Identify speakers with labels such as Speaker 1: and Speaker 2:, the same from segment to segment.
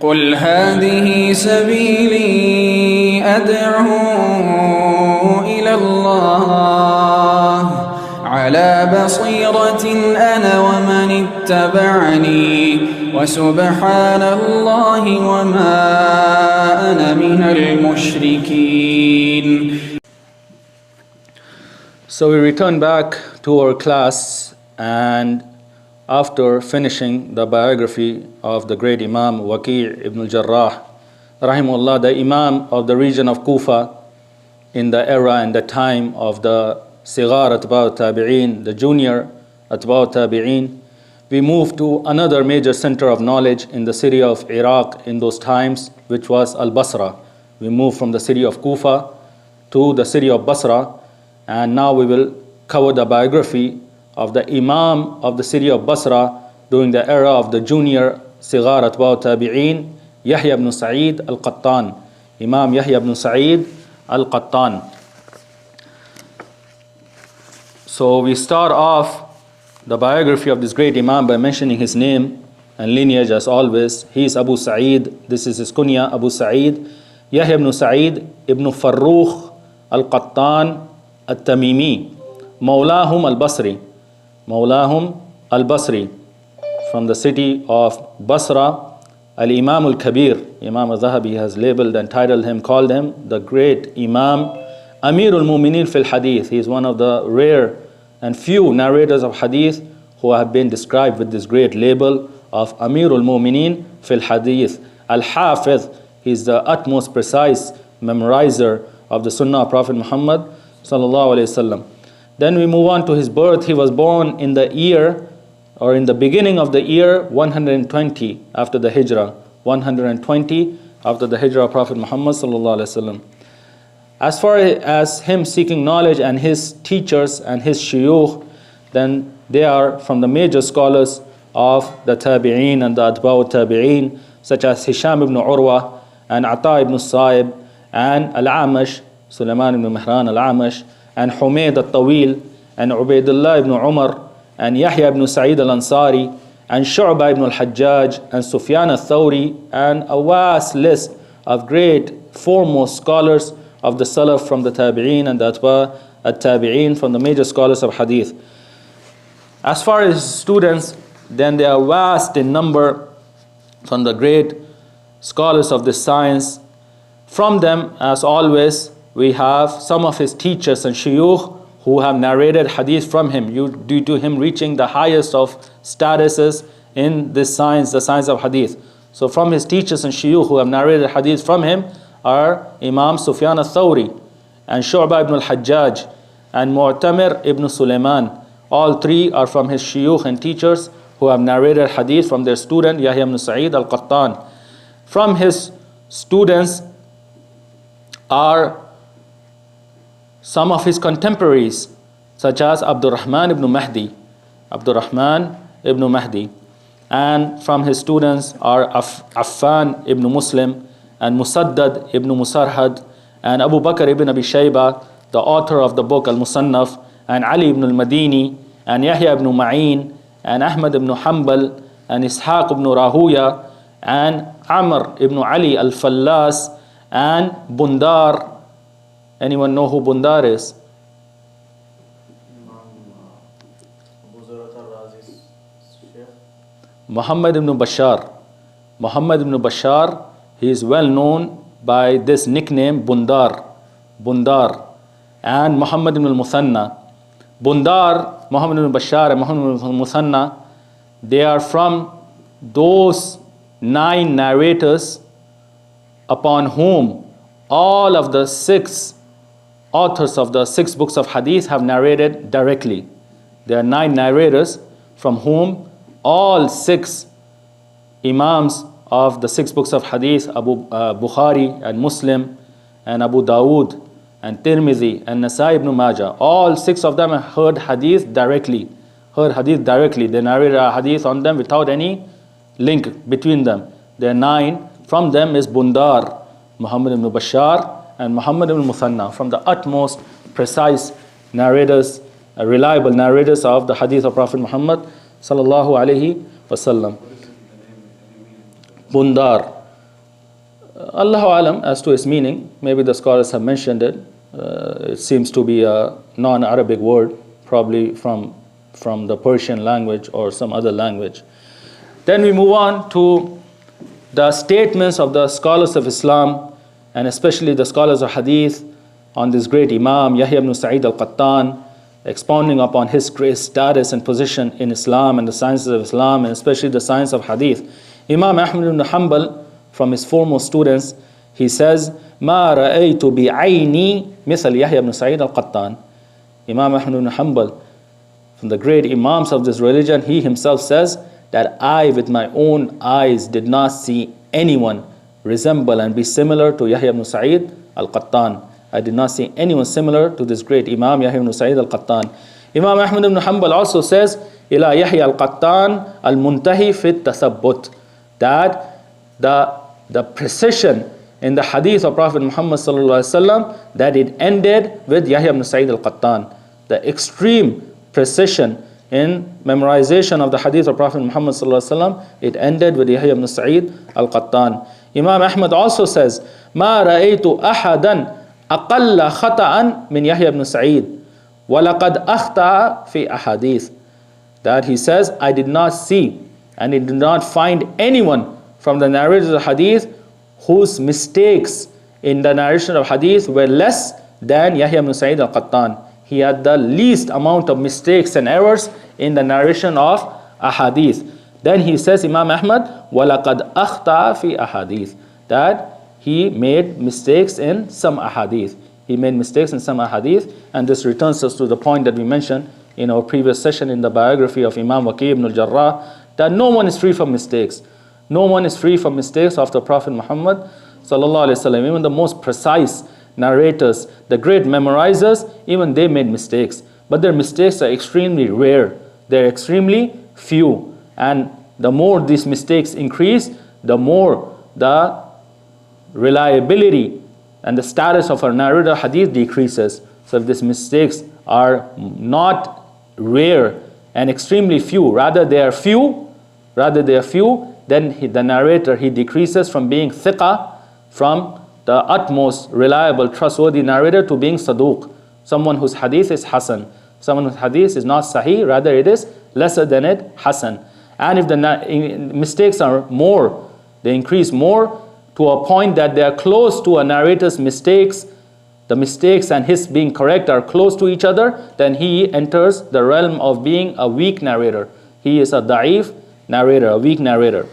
Speaker 1: قل هذه سبيلي أدعو إلى الله على بصيرة أنا ومن اتبعني وسبحان الله وما أنا من المشركين.
Speaker 2: So we return back to our class, and after finishing the biography of the great Imam Waqi' ibn al-Jarrah, rahimahullah, the Imam of the region of Kufa in the era and the time of the Sigar Atba' Tabi'een, the junior Atba' Tabi'een, we moved to another major center of knowledge in the city of Iraq in those times, which was Al-Basra. We moved from the city of Kufa to the city of Basra, and now we will cover the biography of the Imam of the city of Basra during the era of the junior Sigar Atba' Tabi'een, Yahya ibn Sa'id al-Qattan, Imam Yahya ibn Sa'id al-Qattan. So we start off the biography of this great Imam by mentioning his name and lineage as always. He is Abu Sa'id, this is his kunya, Abu Sa'id, Yahya ibn Sa'id ibn Farrukh al-Qattan al-Tamimi, Mawlahum al-Basri, Mawlahum al-Basri, from the city of Basra. Al-Imam al-Kabir, Imam al-Zahabi has labeled and titled him, called him the great Imam, Amir al-Mu'minin fil Hadith. He is one of the rare and few narrators of Hadith who have been described with this great label of Amir al-Mu'minin fil Hadith. Al-Hafiz, he is the utmost precise memorizer of the Sunnah of Prophet Muhammad sallallahu alayhi wasallam. Then we move on to his birth. He was born in the year, or in the beginning of the year 120 after the Hijrah. 120 after the Hijrah of Prophet Muhammad sallallahu alaihi wasallam. As far as him seeking knowledge and his teachers and his shuyukh, then they are from the major scholars of the Tabi'een and the Atba'u Tabi'een, such as Hisham ibn Urwa and Ata ibn Sa'ib and Al-Amash, Sulaiman ibn Mihran Al-Amash, and Humayd al-Tawil and Ubaidullah ibn Umar and Yahya ibn Sa'id al-Ansari and Shu'bah ibn al-Hajjaj and Sufyan al-Thawri, and a vast list of great foremost scholars of the Salaf from the Tabi'een and the Atba' al-Tabi'een, from the major scholars of Hadith. As far as students, then they are vast in number from the great scholars of this science. From them, as always, we have some of his teachers and shuyukh who have narrated hadith from him, due to him reaching the highest of statuses in this science, the science of hadith. So from his teachers and shuyukh who have narrated hadith from him are Imam Sufyan al-Thawri and Shu'bah ibn al-Hajjaj and Mu'tamir ibn Sulaiman. All three are from his shuyukh and teachers who have narrated hadith from their student Yahya ibn Sa'id al-Qattan. From his students are some of his contemporaries, such as Abdurrahman ibn Mahdi, and from his students are Affan ibn Muslim and Musaddad ibn Musarhad and Abu Bakr ibn Abi Shayba, the author of the book Al-Musannaf, and Ali ibn al-Madini and Yahya ibn Ma'in and Ahmad ibn Hanbal and Ishaq ibn Rahuya and Amr ibn Ali al-Fallas and Bundar. Anyone know who Bundar is? Muhammad ibn Bashar. Muhammad ibn Bashar, he is well known by this nickname Bundar. And Muhammad ibn al-Muthanna. Bundar, Muhammad ibn Bashar and Muhammad ibn al-Muthanna, they are from those 9 narrators upon whom all of the 6 authors of the 6 books of hadith have narrated directly. There are 9 narrators from whom all 6 imams of the 6 books of hadith, Bukhari and Muslim and Abu Dawood and Tirmidhi and Nasai ibn Majah, all 6 of them heard hadith directly. They narrated a hadith on them without any link between them. There are 9. From them is Bundar, Muhammad ibn Bashar and Muhammad ibn Muthanna, from the utmost precise narrators, reliable narrators of the hadith of Prophet Muhammad sallallahu alaihi wasallam. Bundar. Allahu alam as to its meaning. Maybe the scholars have mentioned it. It seems to be a non-Arabic word, probably from the Persian language or some other language. Then we move on to the statements of the scholars of Islam, and especially the scholars of Hadith, on this great Imam, Yahya ibn Sa'id al-Qattan, expounding upon his great status and position in Islam and the sciences of Islam, and especially the science of Hadith. Imam Ahmad ibn Hanbal, from his foremost students, he says, مَا رَأَيْتُ بِعَيْنِي مِثَلْ يَحْيَى ibn Sa'id al-Qattan. Imam Ahmad ibn Hanbal, from the great Imams of this religion, he himself says that I with my own eyes did not see anyone resemble and be similar to Yahya ibn Sa'id al-Qattan. I did not see anyone similar to this great Imam Yahya ibn Sa'id al-Qattan. Imam Ahmad ibn Hanbal also says, إِلَى يَحْيَى الْقَطَّانِ الْمُنْتَهِ فِي التَّثَبُّتِ, that the precision in the hadith of Prophet Muhammad sallallahu alaihi wasallam, that it ended with Yahya ibn Sa'id al-Qattan. The extreme precision in memorization of the hadith of Prophet Muhammad sallallahu alaihi wasallam, it ended with Yahya ibn Sa'id al-Qattan. Imam Ahmad also says, مَا رَأَيْتُ أَحَدًا أَقَلَّ خَطَأً مِنْ يَحْيَى ibn Sa'id وَلَقَدْ أَخْطَأَ فِي أَحَادِيث. That he says, I did not see and I did not find anyone from the narrators of hadith whose mistakes in the narration of hadith were less than Yahya ibn Sa'id al-Qattan. He had the least amount of mistakes and errors in the narration of ahadith. Then he says, Imam Ahmad, وَلَقَدْ أَخْطَأَ فِي أَحَادِيث, that he made mistakes in some ahadith. He made mistakes in some ahadith, and this returns us to the point that we mentioned in our previous session in the biography of Imam Waqi ibn al-Jarh, that no one is free from mistakes. No one is free from mistakes of the Prophet Muhammad sallallahu alaihi wasallam. Even the most precise narrators, the great memorizers, even they made mistakes. But their mistakes are extremely rare. They're extremely few. And the more these mistakes increase, the more the reliability and the status of our narrator hadith decreases. So if these mistakes are not rare and extremely few, rather they are few, then the narrator, he decreases from being thiqa, from the utmost reliable, trustworthy narrator, to being saduq, someone whose hadith is hasan. Someone whose hadith is not sahih, rather it is lesser than it, hasan. And if the mistakes are more, they increase more to a point that they are close to a narrator's mistakes, the mistakes and his being correct are close to each other, then he enters the realm of being a weak narrator. He is a da'if narrator, a weak narrator.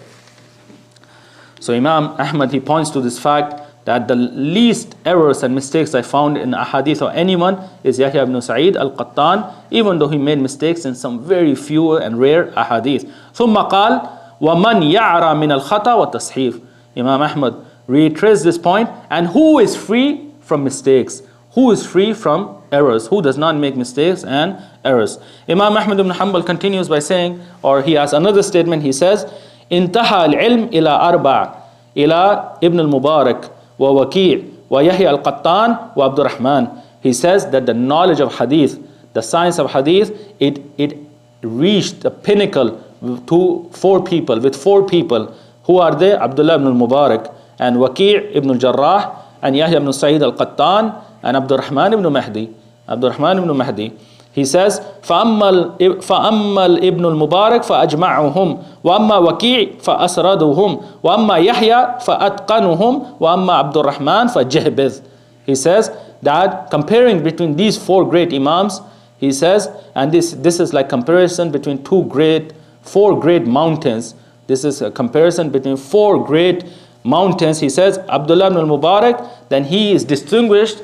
Speaker 2: So Imam Ahmad, he points to this fact that the least errors and mistakes I found in ahadith of anyone is Yahya ibn Sa'id al-Qattan, even though he made mistakes in some very few and rare ahadith. ثم قال وَمَنْ يَعْرَى مِنَ الْخَطَى وَالتَّصْحِيفِ. Imam Ahmad reiterates this point, and who is free from mistakes? Who is free from errors? Who does not make mistakes and errors? Imam Ahmad ibn Hanbal continues by saying, or he has another statement, he says, انتهى العلم إلى أربع إلى ابن المبارك ووكيع ويحيى القطان وعبد الرحمن. He says that the knowledge of hadith, the science of hadith, it reached the pinnacle to four people, with four people. Who are they? Abdullah ibn al-Mubarak and Waqi' ibn al-Jarrah and Yahya ibn Sa'id al-Qattan and Abdurrahman ibn Mahdi. Abdurrahman ibn Mahdi. He says, فَأَمَّا الْإِبْنُ الْمُبَارَكْ فَأَجْمَعُهُمْ وَأَمَّا وَكِيعْ فَأَسْرَدُهُمْ وَأَمَّا يَحْيَى فَأَتْقَنُهُمْ وَأَمَّا عَبْدُ الرَّحْمَنْ فَجَهْبِذْ. He says that comparing between these four great Imams, he says, and this is like comparison between four great mountains. This is a comparison between four great mountains. He says, Abdullah ibn al-Mubarak, then he is distinguished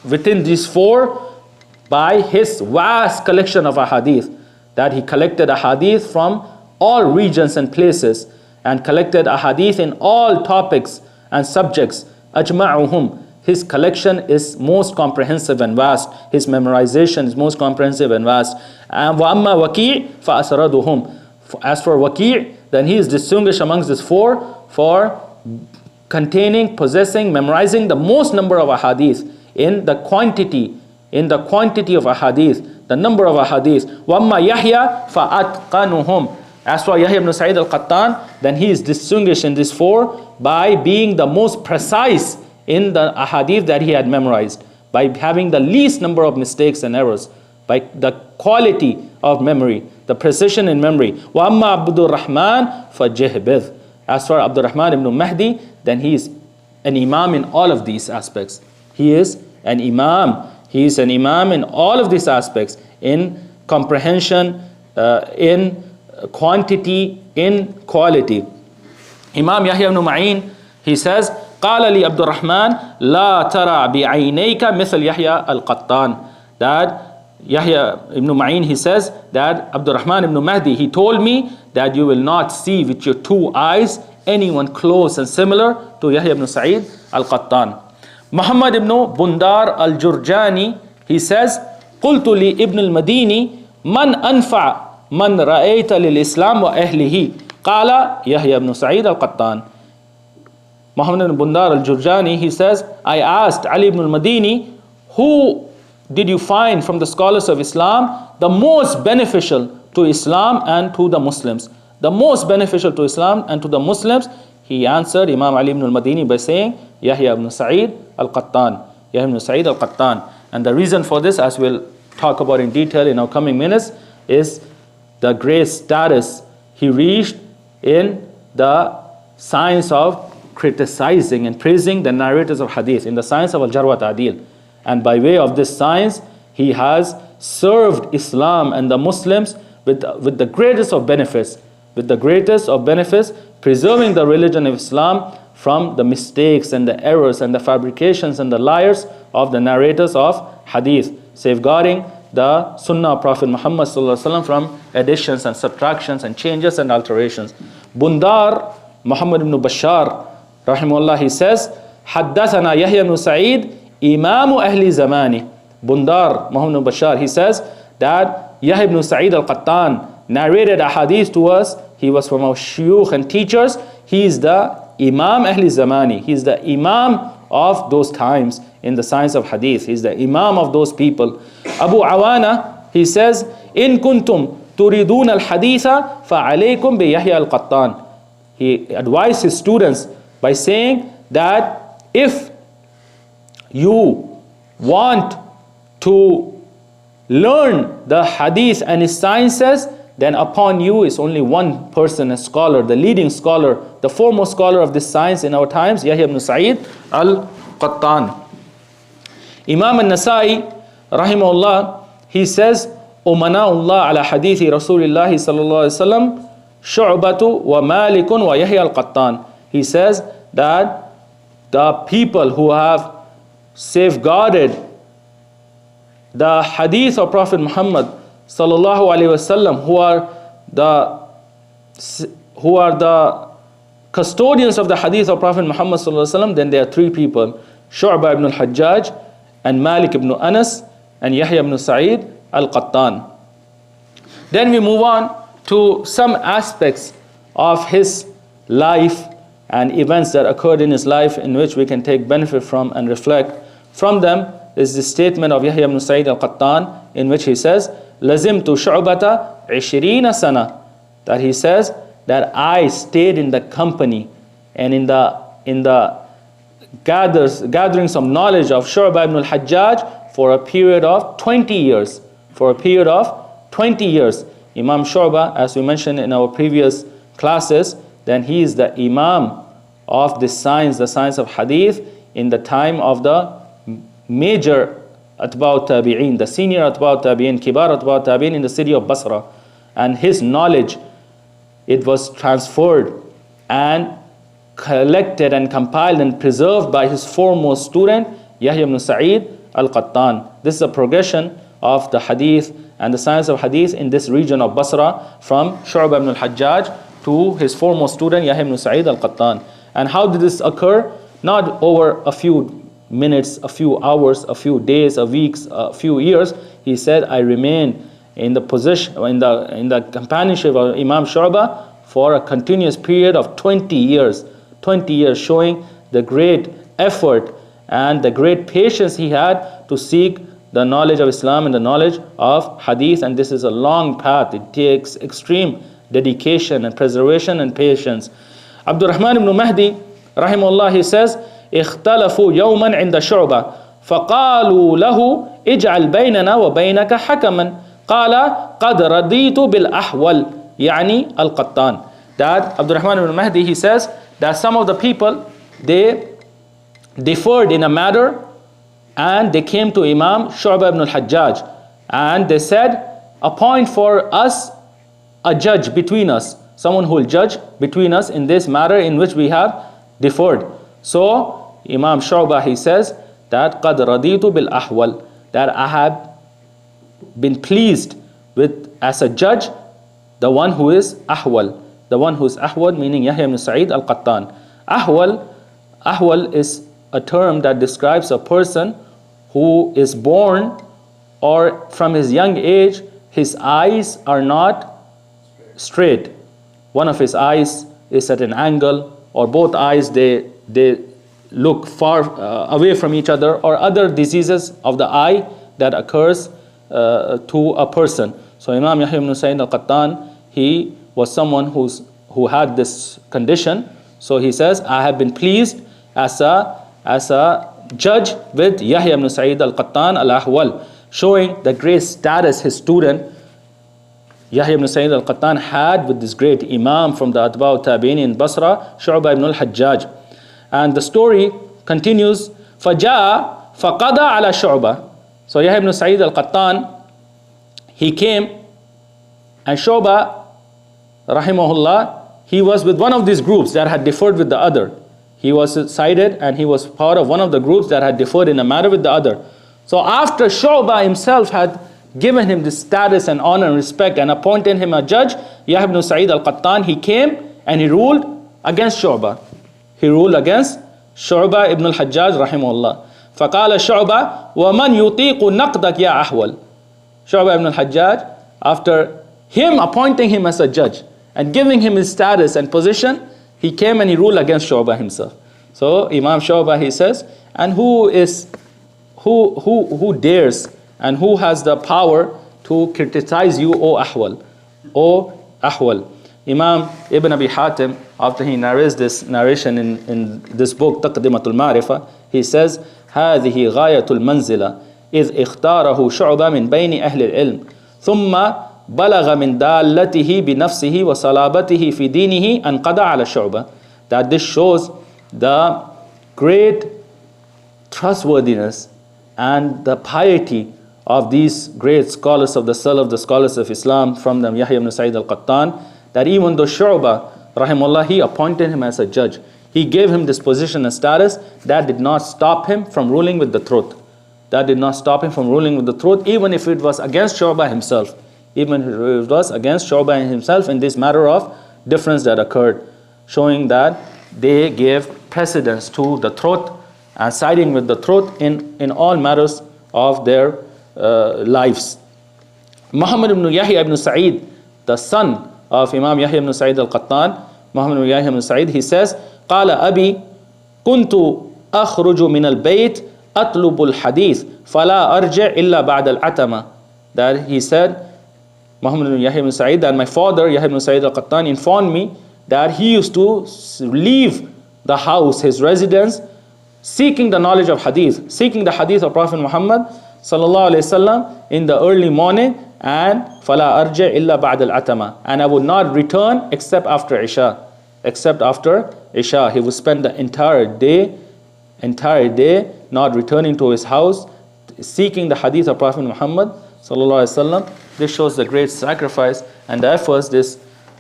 Speaker 2: within these four by his vast collection of ahadith, that he collected ahadith from all regions and places, and collected ahadith in all topics and subjects. Ajma'uhum, his collection is most comprehensive and vast. His memorization is most comprehensive and vast. And wa amma Waqi' fa asraduhum. As for Waqi', then he is distinguished amongst these four for possessing, memorizing the most number of ahadith in the quantity of ahadith, the number of ahadith. Wa amma Yahya fa atqanuhum. As for Yahya ibn Sa'id al-Qattan, then he is distinguished in this 4 by being the most precise in the ahadith that he had memorized, by having the least number of mistakes and errors, by the quality of memory, the precision in memory. وَأَمَّا عَبْدُ الرَّحْمَنِ فَجِهْبِذْ. As for Abdul Rahman ibn Mahdi, then he is an imam in all of these aspects. He is an imam. He is an imam in all of these aspects, in comprehension, in quantity, in quality. Imam Yahya ibn Ma'in, he says, قال لي عبد الرحمن لا ترى بعينيك مثل يحيى القطان. That Yahya ibn Ma'in, he says that Abdul Rahman ibn Mahdi, he told me that you will not see with your 2 eyes anyone close and similar to Yahya ibn Sa'id al-Qattan. Muhammad ibn Bundar al-Jurjani, he says, قلت لابن المديني من أنفع من رأيت للإسلام وأهله قال يحيى ibn Sa'id al-Qattan. Muhammad ibn Bundar al-Jurjani, he says, I asked Ali ibn al-Madini, who did you find from the scholars of Islam the most beneficial to Islam and to the Muslims? The most beneficial to Islam and to the Muslims? He answered, Imam Ali ibn al-Madini, by saying, Yahya ibn Sa'id al-Qattan. Yahya ibn Sa'id al-Qattan. And the reason for this, as we'll talk about in detail in our coming minutes, is the great status he reached in the science of criticizing and praising the narrators of hadith, in the science of al-Jarh wat-Tadeel. And by way of this science, he has served Islam and the Muslims with the greatest of benefits, preserving the religion of Islam from the mistakes and the errors and the fabrications and the liars of the narrators of hadith, safeguarding the Sunnah of Prophet Muhammad from additions and subtractions and changes and alterations. Bundar Muhammad ibn Bashar, rahimahullah, he says, Haddathana Yahya ibn Sa'id, Imamu Ahli Zamani. Bundar Muhammad ibn Bashar, he says that Yahya ibn Sa'id al-Qattan narrated a hadith to us. He was from our shuyukh and teachers. He is the Imam Ahli Zamani. He is the Imam of those times in the science of hadith. He is the Imam of those people. Abu Awana, he says, In kuntum turidun al-haditha fa'alaykum bi Yahya al-Qattan. He advised his students by saying that if you want to learn the hadith and its sciences, then upon you is only one person, a scholar, the leading scholar, the foremost scholar of this science in our times, Yahya ibn Sa'id al-Qattan. Imam al-Nasai, rahimahullah, he says, Umana'ullah ala hadithi Rasulillahi sallallahu alayhi wa sallam, Shu'batu wa Malikun wa Yahya al-Qattan. He says that the people who have safeguarded the hadith of Prophet Muhammad sallallahu alaihi wasallam, who are the custodians of the hadith of Prophet Muhammad sallallahu alaihi wasallam, then there are 3 people: Shu'bah ibn al-Hajjaj, and Malik ibn Anas, and Yahya ibn Sa'id al-Qattan. Then we move on to some aspects of his life and events that occurred in his life in which we can take benefit from and reflect. From them is the statement of Yahya ibn Sa'id al-Qattan, in which he says, Lazimtu Shu'bata 20 sana. That he says that I stayed in the company and in the gatherings of knowledge of Shu'bah ibn al-Hajjaj for a period of 20 years. Imam Shu'bah, as we mentioned in our previous classes, then he is the Imam of this science, the science of hadith, in the time of the major Atba'ut Tabi'in, the senior Atba'ut Tabi'in, Kibar Atba'ut Tabi'in in the city of Basra. And his knowledge, it was transferred and collected and compiled and preserved by his foremost student, Yahya ibn Sa'id al-Qattan. This is a progression of the hadith and the science of hadith in this region of Basra, from Shu'bah ibn al-Hajjaj to his foremost student, Yahya ibn Sa'id al-Qattan. And how did this occur? Not over a few minutes, a few hours, a few days, a weeks, a few years. He said, I remained in the position, in the companionship of Imam Shu'bah for a continuous period of 20 years. 20 years, showing the great effort and the great patience he had to seek the knowledge of Islam and the knowledge of hadith. And this is a long path. It takes extreme dedication and preservation and patience. Abdurrahman ibn Mahdi, rahimahullah, he says, اختلفوا يوما عند شعبة فقالوا له اجعل بيننا وبينك حكما قال قد رضيت بالأحول يعني al-Qattan. That Abdurrahman ibn Mahdi, he says that some of the people, they differed in a matter, and they came to Imam Shu'bah ibn al-Hajjaj, and they said, appoint for us a judge between us, someone who will judge between us in this matter in which we have differed. So Imam Shu'bah, he says that قَدْ رَضِيتُ بِالْأَحْوَلِ, that I have been pleased with, as a judge, the one who is ahwal. The one who is ahwal, meaning Yahya ibn Sa'id al-Qattan. Ahwal is a term that describes a person who is born, or from his young age, his eyes are not straight. One of his eyes is at an angle, or both eyes, they look far away from each other, or other diseases of the eye that occurs to a person. So Imam Yahya ibn Sa'id al-Qattan, he was someone who had this condition. So he says, I have been pleased as a judge with Yahya ibn Sa'id al-Qattan al-Ahwal, showing the great status his student Yahya ibn Sa'id al-Qattan had with this great Imam from the Atba'u Tabi'in in Basra, Shu'bah ibn al-Hajjaj. And the story continues, فَجَاءَ فَقَضَى عَلَى شُعْبَةٍ. So Yahya ibn Sa'id al-Qattan, he came, and Shu'bah, rahimahullah, he was with one of these groups that had differed with the other. He was cited, and he was part of one of the groups that had differed in a matter with the other. So after Shu'bah himself had given him this status and honor and respect and appointed him a judge, Yahya ibn Sa'id al-Qattan, he came and he ruled against Shu'bah. He ruled against Shu'bah ibn al-Hajjaj rahimahullah. فَقَالَ شُعْبَةٌ وَمَنْ يُطِيقُ نَقْدَكَ يَا أَحْوَلِ. Shu'bah ibn al-Hajjaj, after him appointing him as a judge and giving him his status and position, he came and he ruled against Shu'bah himself. So Imam Shu'bah, he says, and who dares and who has the power to criticize you, O Ahwal? O Ahwal. Imam Ibn Abi Hatim, after he narrates this narration in this book, Taqdimatul-Marifah, he says, هذه غاية المنزلة إذ اختاره شعبة من بين أهل العلم ثم بلغ من دالته بنفسه وصلابته في دينه أن قضى على شعبة. That this shows the great trustworthiness and the piety of these great scholars of the scholars of Islam, from them Yahya ibn Sa'id al-Qattan, that even though Shu'bah, rahimahullah, he appointed him as a judge, he gave him this position and status, that did not stop him from ruling with the truth. That did not stop him from ruling with the truth, even if it was against Shu'bah himself. Even if it was against Shu'bah himself in this matter of difference that occurred, showing that they gave precedence to the truth and siding with the truth in all matters of their lives. Muhammad ibn Yahya ibn Sa'id, the son of Imam Yahya ibn Sa'id al-Qattan, Muhammad ibn Yahya ibn Sa'id, he says, قال أبي كنت أخرج من البيت أطلب الحديث فلا أرجع إلا بعد العتمة. That he said, Muhammad ibn Yahya ibn Sa'id, that my father Yahya ibn Sa'id al-Qattan informed me that he used to leave the house, his residence, seeking the knowledge of hadith, seeking the hadith of Prophet Muhammad sallallahu alaihi wasallam in the early morning, and فلا أرجع إلا بعد العتمة, and I would not return except after Isha. Except after Isha, he would spend the entire day not returning to his house, seeking the hadith of Prophet Muhammad sallallahu alaihi wasallam. This shows the great sacrifice and the efforts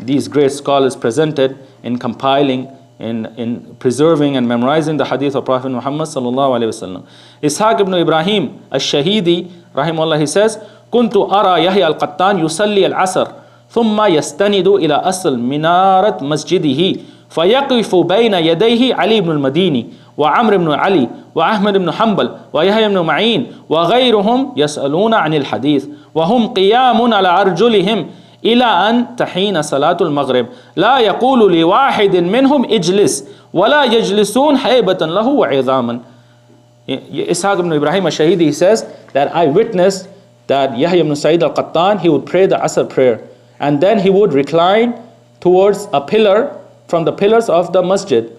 Speaker 2: these great scholars presented in compiling, in preserving and memorizing the hadith of Prophet Muhammad sallallahu alaihi wasallam. Ishaq ibn Ibrahim al-Shahidi, rahimahullah, he says, كنت أرى يحيى القطان يصلي العصر ثم يستند إلى أصل منارة مسجده فيقف بين يديه علي بن المديني وعمر بن علي وأحمد بن حنبل ويحيى بن معين وغيرهم يسألون عن الحديث وهم قيام على أرجلهم إلى أن تحين صلاة المغرب لا يقول لواحد منهم اجلس ولا يجلسون هيبة له وعظاما. Ishaq ibn Ibrahim al-Shahidi, he says that I witnessed that Yahya ibn Sa'id al-Qattan, he would pray the Asr prayer, and then he would recline towards a pillar from the pillars of the masjid.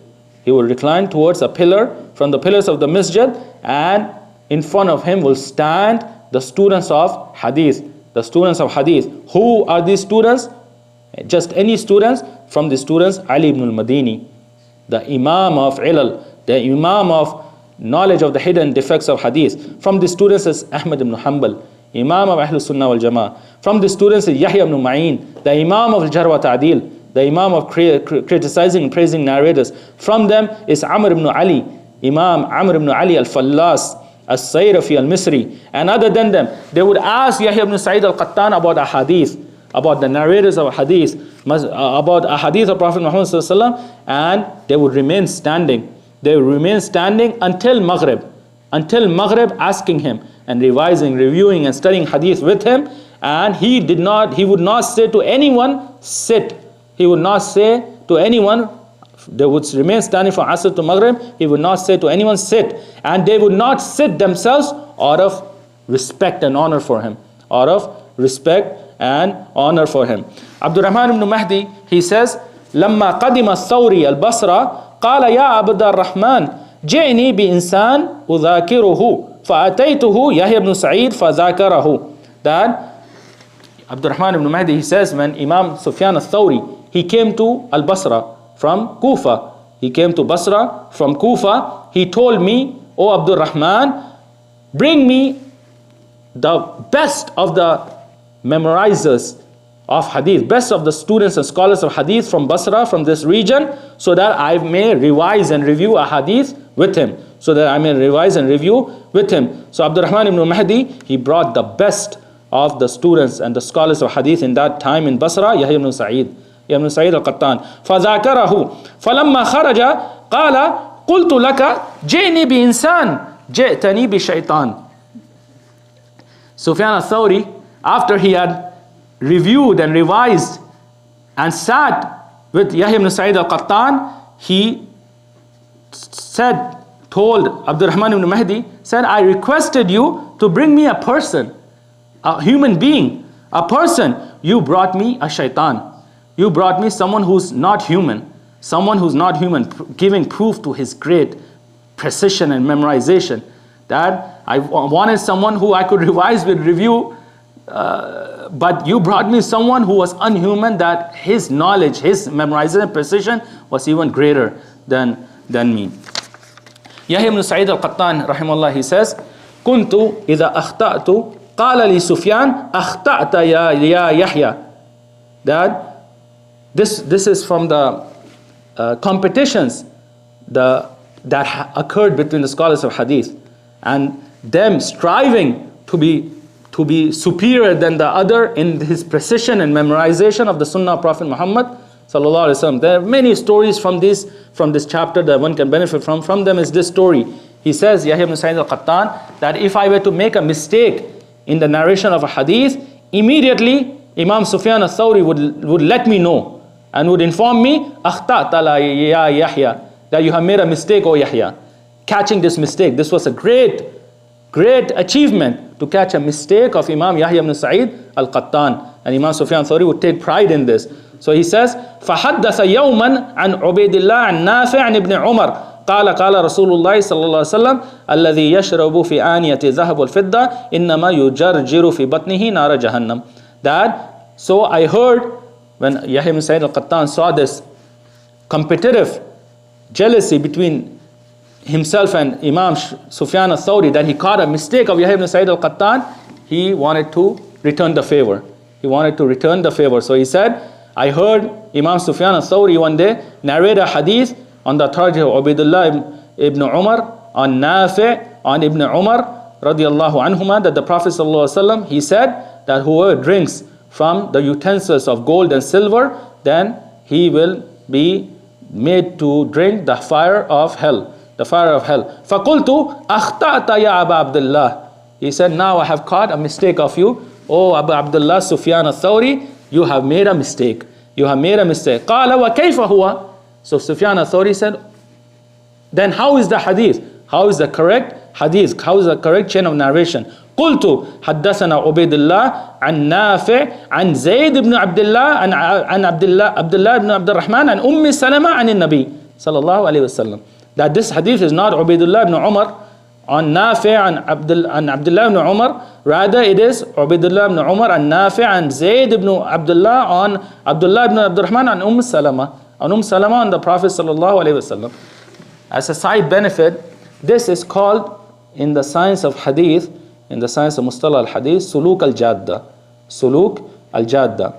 Speaker 2: He will recline towards a pillar from the pillars of the masjid, and in front of him will stand the students of hadith. The students of hadith. Who are these students? Just any students. From the students, Ali ibn al-Madini, the Imam of Ilal, the Imam of knowledge of the hidden defects of hadith. From the students is Ahmad ibn Hanbal, Imam of Ahlus Sunnah wal Jama'ah. From the students is Yahya ibn Ma'in, the Imam of al-Jarh wat-Tadeel, the Imam of criticizing and praising narrators. From them is Amr ibn Ali, Imam Amr ibn Ali al-Fallas, al-Sayrafi al-Misri. And other than them, they would ask Yahya ibn Sa'id al-Qattan about a hadith, about the narrators of hadith, about a hadith of Prophet Muhammad sallallahu alaihi wasallam, and they would remain standing. They would remain standing until Maghrib, asking him and revising, reviewing and studying hadith with him. And he would not say to anyone, sit. He would not say to anyone, they would remain standing from Asr to Maghrib. He would not say to anyone, sit. And they would not sit themselves out of respect and honor for him. Out of respect and honor for him. Abdul Rahman ibn Mahdi, he says, لما قدم الثوري البصرة قال يا عبد الرحمن جئني بإنسان أذاكره فأتيته يحيى بن سعيد فذاكره. That Abdul Rahman ibn Mahdi, he says, when Imam Sufyan al-Thawri, he came to al-Basra from Kufa. He came to Basra from Kufa. He told me, O Abdul Rahman, bring me the best of the memorizers of hadith, best of the students and scholars of hadith from Basra, from this region, so that I may revise and review a hadith with him. So Abdul Rahman ibn Mahdi, he brought the best of the students and the scholars of hadith in that time in Basra, Yahya ibn Sa'id al-Qattan. فَذَاكَرَهُ فَلَمَّا خَرَجَ قَالَ قُلْتُ لَكَ جِئْنِي بِإِنسَانٍ جِئْتَنِي بِشَيْطَانٍ. Sufyan al-Thawri, after he had reviewed and revised and sat with Yahya ibn Sa'id al-Qattan, he told Abdul Rahman ibn Mahdi, said, I requested you to bring me a person, a human being, a person. You brought me a shaitan. You brought me someone who's not human, giving proof to his great precision and memorization. That I wanted someone who I could revise with, review, but you brought me someone who was unhuman, that his knowledge, his memorization and precision was even greater than me. Yahya ibn Sa'id al-Qattan, rahimahullah, he says, كنت إذا أخطأت قال لي سفيان أخطأت يا يحيى. That this is from the competitions that occurred between the scholars of hadith, and them striving to be superior than the other in his precision and memorization of the Sunnah of Prophet Muhammad sallallahu alaihi wasallam. There are many stories from this chapter that one can benefit from. From them is this story. He says, Yahya ibn Sa'id al-Qattan, that if I were to make a mistake in the narration of a hadith, immediately Imam Sufyan al-Thawri would let me know and would inform me, akhta'ta ya Yahya, that you have made a mistake, O Yahya. Catching this mistake, this was a great achievement, to catch a mistake of Imam Yahya ibn Sa'id al-Qattan. And Imam Sufyan al-Thawri would take pride in this. So he says, فَحَدَّثَ يَوْمًا عَنْ عُبَيْدِ اللَّهِ عَنْ نَافِعٍ عَنْ ابْنِ عُمَرٍ قال رسول الله صلى الله عليه وسلم الذي يشرب في آنية ذهب والفضة إنما يجرجر في بطنه نار جهنم. That, so I heard when Yahya ibn Sa'id al-Qattan saw this competitive jealousy between himself and Imam Sufyan al-Thawri, that he caught a mistake of Yahya ibn Sa'id al-Qattan, he wanted to return the favor. So he said, I heard Imam Sufyan al-Thawri one day narrate a hadith on the authority of Ubaidullah ibn Umar, on Nafi', on Ibn Umar radiyallahu anhuma, that the Prophet sallallahu alaihi wasallam, he said that whoever drinks from the utensils of gold and silver, then he will be made to drink the fire of hell. فَقُلْتُ أَخْطَأْتَ يَا أَبَا Abdullah. He said, now I have caught a mistake of you, O Abu Abdullah Sufyan al-Thawri, you have made a mistake. قَالَ وَكَيْفَ هُوَ. So Sufyan al-Thawri said, then how is the hadith? How is the correct hadith? How is the correct chain of narration? قلت حدثنا عبيد الله عن نافع عن زيد بن عبد الله عن عبد الله بن عبد الرحمن عن سلمة عن النبي صلى الله عليه وسلم. That this hadith is not Ubaidullah ibn Umar on Nafi' and Abdullah ibn Umar, rather it is Ubaidullah ibn Umar and Nafi' and Zayd ibn Abdullah on Abdullah ibn Abdurrahman and Salama on the Prophet sallallahu alaihi wasallam. As a side benefit, this is called in the science of hadith, in the science of Mustalah al-Hadith, Suluk al-Jadda. Suluk al-Jadda.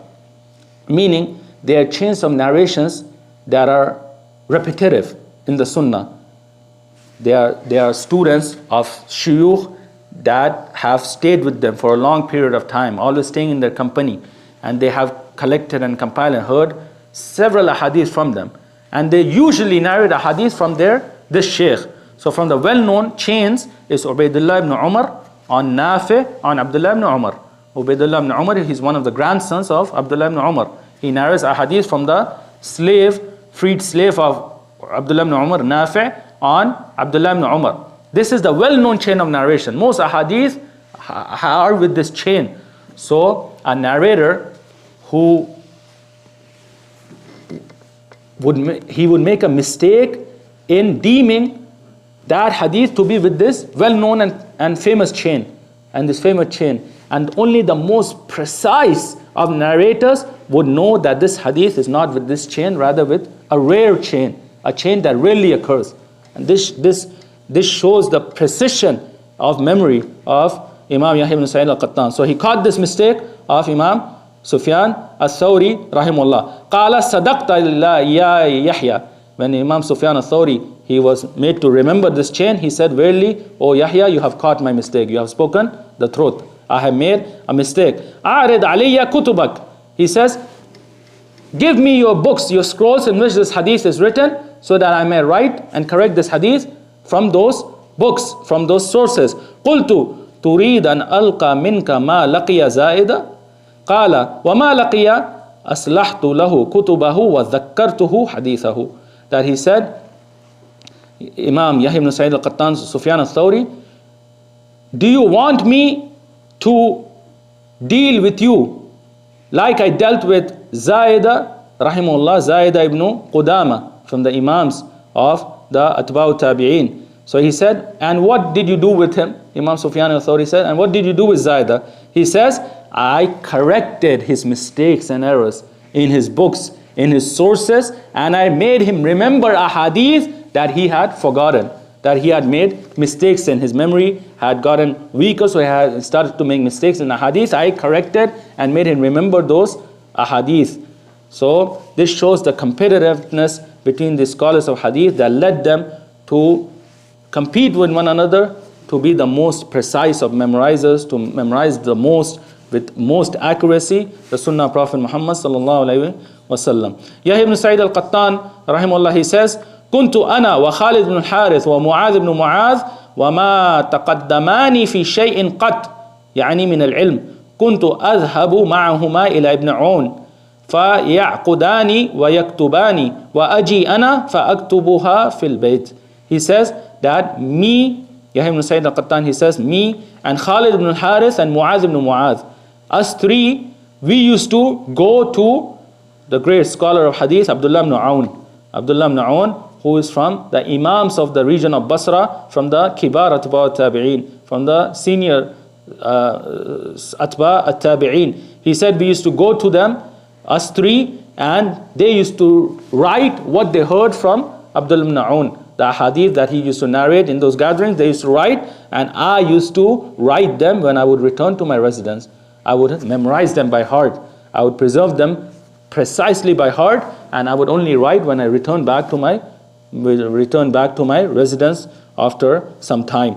Speaker 2: Meaning, they are chains of narrations that are repetitive in the Sunnah. They are students of shuyukh that have stayed with them for a long period of time, always staying in their company, and they have collected and compiled and heard several hadith from them. And they usually narrate a hadith from this sheikh. So from the well-known chains is Ubaidullah ibn Umar on Nafi' on Abdullah ibn Umar. Ubaidullah ibn Umar, he's one of the grandsons of Abdullah ibn Umar. He narrates a hadith from the freed slave of Abdullah ibn Umar, Nafi' on Abdullah ibn Umar. This is the well-known chain of narration. Most ahadith are with this chain. So a narrator who would make a mistake in deeming that hadith to be with this well-known and famous chain, and this famous chain. And only the most precise of narrators would know that this hadith is not with this chain, rather with a rare chain, a chain that rarely occurs. And this shows the precision of memory of Imam Yahya ibn Sa'id al-Qattan. So he caught this mistake of Imam Sufyan al-Thawri rahimahullah. Qala sadaqta ya Yahya. When Imam Sufyan al-Thawri, he was made to remember this chain, he said, verily, O Yahya, you have caught my mistake. You have spoken the truth. I have made a mistake. A'rid alayya kutubak. He says, give me your books, your scrolls in which this hadith is written, so that I may write and correct this hadith from those books, from those sources. Qultu turid an alqa minka ma laqiya zaida? Qala wa ma laqiya aslahtu lahu kutubahu wa dhakkartuhu hadithahu. That he said, Imam Yahya ibn Sa'id al-Qattan, Sufyan al-Thawri, do you want me to deal with you like I dealt with Zaida, rahimahullah, Zaida ibn Qudama, from the Imams of the Atba'u Tabi'een. So he said, and what did you do with him? Imam Sufyan al-Thawri said, and what did you do with Zaida? He says, I corrected his mistakes and errors in his books, in his sources, and I made him remember a hadith that he had forgotten, that he had made mistakes in his memory, had gotten weaker, so he had started to make mistakes in the hadith. I corrected and made him remember those ahadith. So this shows the competitiveness between the scholars of hadith that led them to compete with one another to be the most precise of memorizers, to memorize the most with most accuracy the Sunnah of Prophet Muhammad sallallahu alaihi wasallam. Yahya ibn Sa'id al-Qattan rahimahullah, he says, كنت أنا وخالد بن الحارث ومعاذ بن معاذ وما تقدماني في شيء قط يعني من العلم كنت أذهب معهما إلى ابن عون فيعقدان ويكتبان وأجي أنا فأكتبها في البيت. He says that me, Yahya ibn Sa'id al-Qattan, he says, me and Khalid ibn al-Harith and Mu'adh ibn Mu'adh, us three, we used to go to the great scholar of hadith, Abdullah ibn Aun, who is from the Imams of the region of Basra, from the Kibar Atba al-Tabi'een, from the senior Atba al-Tabi'een. He said we used to go to them, us three, and they used to write what they heard from Abdullah ibn Aun. The hadith that he used to narrate in those gatherings, they used to write, and I used to write them when I would return to my residence. I would memorize them by heart. I would preserve them precisely by heart, and I would only write when I returned back to my residence after some time.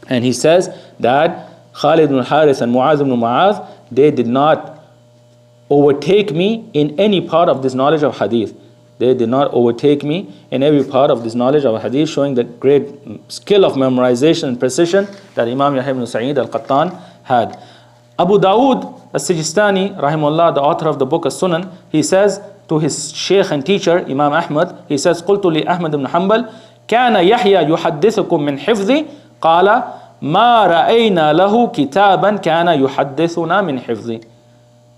Speaker 2: And he says that Khalid ibn Harith and Mu'adh ibn Mu'adh, they did not overtake me in any part of this knowledge of hadith. They did not overtake me in every part of this knowledge of hadith, showing the great skill of memorization and precision that Imam Yahya ibn Sa'id al-Qattan had. Abu Dawood al-Sijistani, rahimahullah, the author of the book As-Sunan, he says to his sheikh and teacher, Imam Ahmad, he says, قلت لأحمد بن حنبل كان يحيى يحدثكم من حفظي قال ما رأينا له كتابا كان يحدثنا من حفظه.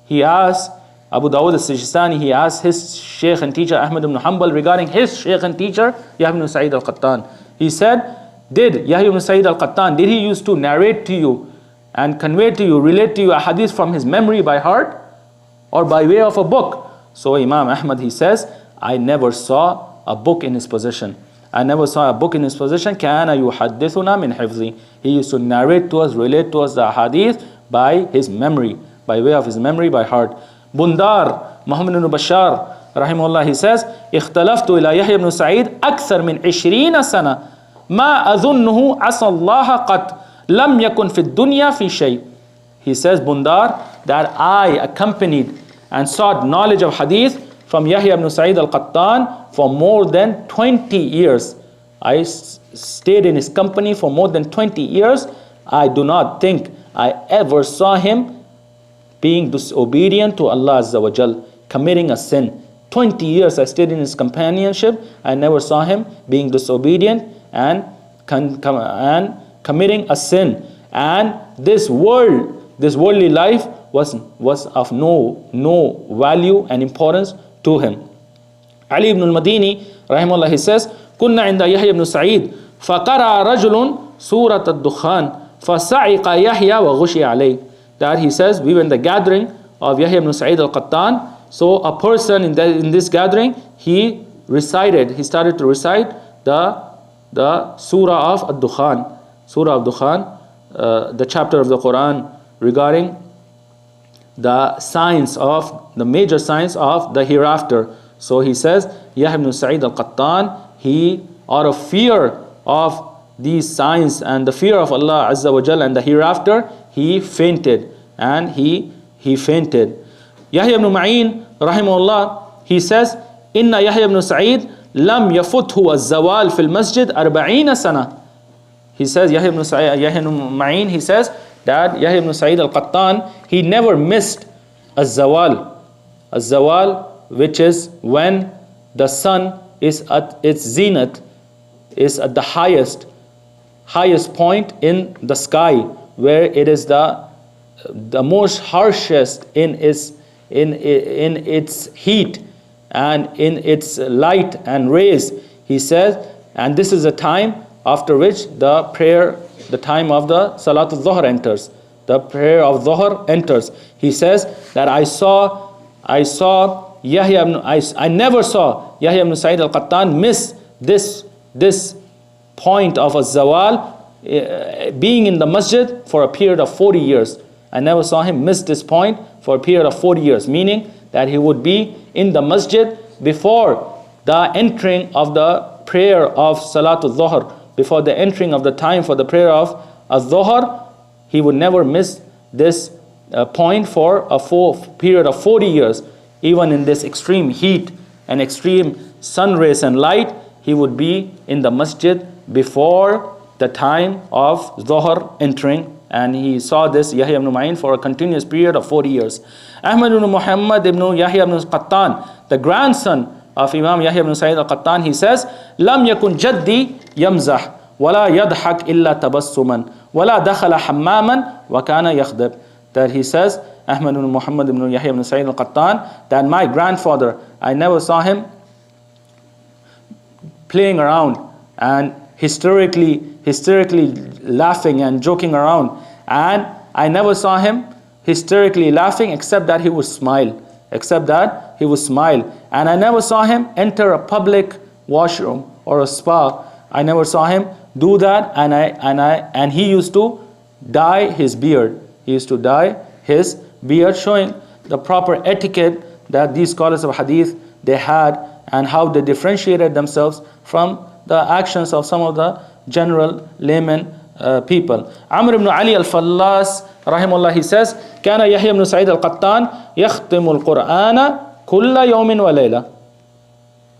Speaker 2: He asked Abu Dawud al-Sijistani, he asked his Sheikh and teacher Ahmad ibn Hanbal regarding his Sheikh and teacher Yahya ibn Sa'id al-Qattan. He said, did Yahya ibn Sa'id al-Qattan, did he used to narrate to you and convey to you, relate to you a hadith from his memory by heart or by way of a book? So Imam Ahmad, he says, I never saw a book in his possession. I never saw a book in his possession. كَانَ يُحَدِّثُنَا مِنْ حِفْظِ. He used to narrate to us, relate to us the hadith by his memory, by way of his memory, by heart. Bundar, Muhammad ibn Bashar, rahimahullah, he says, اختلفت إلى يحيى بن سعيد أكثر من 20 سنة ما أظنه عصى الله قط لم يكن في الدنيا في شيء. He says, Bundar, that I accompanied and sought knowledge of hadith from Yahya ibn Sa'id al-Qattan for more than 20 years. I stayed in his company for more than 20 years. I do not think I ever saw him being disobedient to Allah Azza wa Jal, committing a sin. 20 years I stayed in his companionship. I never saw him being disobedient and committing a sin. And this worldly life was of no value and importance to him. Ali ibn al-Madini, rahimahullah, he says, كنا عند يحيى بن سعيد فقرأ رجل سورة الدخان فصعق يحيى وغشي عليه. That he says, we were in the gathering of Yahya ibn Sa'id al-Qattan. So a person in this gathering, he started to recite the surah of al-Dukhan, surah of Dukhan, the chapter of the Quran regarding the major signs of the hereafter. So he says, Yahya ibn Sa'id al-Qattan, he, out of fear of these signs and the fear of Allah Azza wa Jal and the hereafter, he fainted, and he fainted. Yahya ibn Ma'in, rahimahullah, he says, Inna Yahya ibn Sa'id lam yafuthu az-zawal fil masjid 40 sana. He says, Yahya ibn Ma'in, he says that Yahya ibn Sa'id al-Qattan, he never missed az-zawal, which is when the sun is at its zenith, is at the highest point in the sky, where it is the most harshest in its heat and in its light and rays. He says, and this is a time after which the time of the Salatul-Dhuhr enters. The prayer of Dhuhr enters. He says that I never saw Yahya ibn Sa'id al-Qattan miss this point of a zawal, being in the masjid for a period of 40 years. I never saw him miss this point for a period of 40 years, meaning that he would be in the masjid before the entering of the prayer of Salatul Dhuhr, before the entering of the time for the prayer of Dhuhr. He would never miss this point for a period of 40 years. Even in this extreme heat and extreme sun rays and light, he would be in the masjid before the time of Dhuhr entering. And he saw this Yahya ibn Ma'in for a continuous period of 40 years. Ahmad ibn Muhammad ibn Yahya ibn Qattan, the grandson of Imam Yahya ibn Sa'id al-Qattan, he says, لم يكن جدي يمزح ولا يضحك إلا تبسما ولا دخل حماما وكان يخدب. That he says, Ahmad ibn Muhammad ibn Yahya ibn Sa'id al-Qattan, that my grandfather, I never saw him playing around and hysterically laughing and joking around, and I never saw him hysterically laughing except that he would smile, and I never saw him enter a public washroom or a spa. I never saw him do that, and he used to dye his beard. Showing the proper etiquette that these scholars of hadith they had, and how they differentiated themselves from the actions of some of the general layman people. Amr ibn Ali al-Fallas, rahimahullah, he says, كان يحيى بن سعيد القطان يختم القرآن كل يوم وليلة.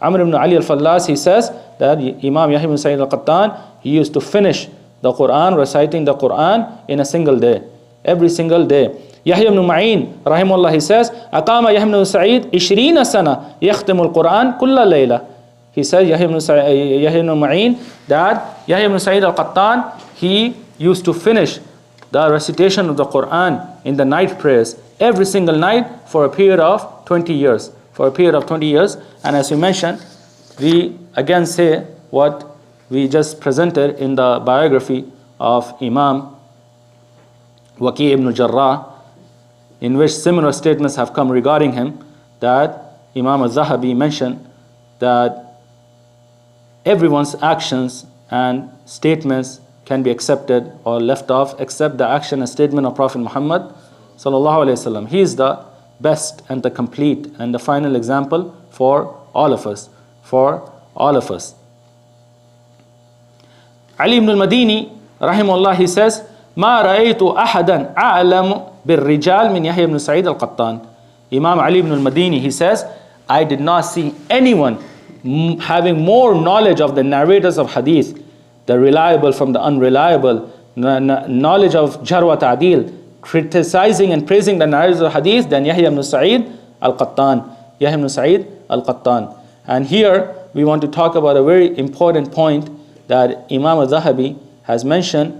Speaker 2: Amr ibn Ali al-Fallas, he says that Imam Yahya ibn Sa'id al-Qattan, he used to finish the Quran, reciting the Quran in a single day, every single day. Yahya ibn Ma'in, rahimahullah, he says, أقام يحيى بن سعيد 20 سنة يختم القرآن كل ليلة. He says, Yahya ibn Ma'in, that Yahya ibn Sa'id al-Qattan, he used to finish the recitation of the Quran in the night prayers every single night for a period of 20 years. For a period of 20 years. And as we mentioned, we again say what we just presented in the biography of Imam Waqi ibn al-Jarrah, in which similar statements have come regarding him, that Imam al-Zahabi mentioned that everyone's actions and statements can be accepted or left off except the action and statement of Prophet Muhammad sallallahu alaihi wasallam. He is the best and the complete and the final example for all of us. For all of us. Ali ibn al-Madini rahimahullah, he says, ما رأيت أحدا أعلم بالرجال من يحيى بن سعيد القطان. Imam Ali ibn al-Madini, he says, I did not see anyone having more knowledge of the narrators of hadith, the reliable from the unreliable, knowledge of Jarh wat-Tadeel, criticizing and praising the narrators of hadith than Yahya ibn Sa'id al-Qattan. Yahya ibn Sa'id al-Qattan. And here we want to talk about a very important point that Imam al-Zahabi has mentioned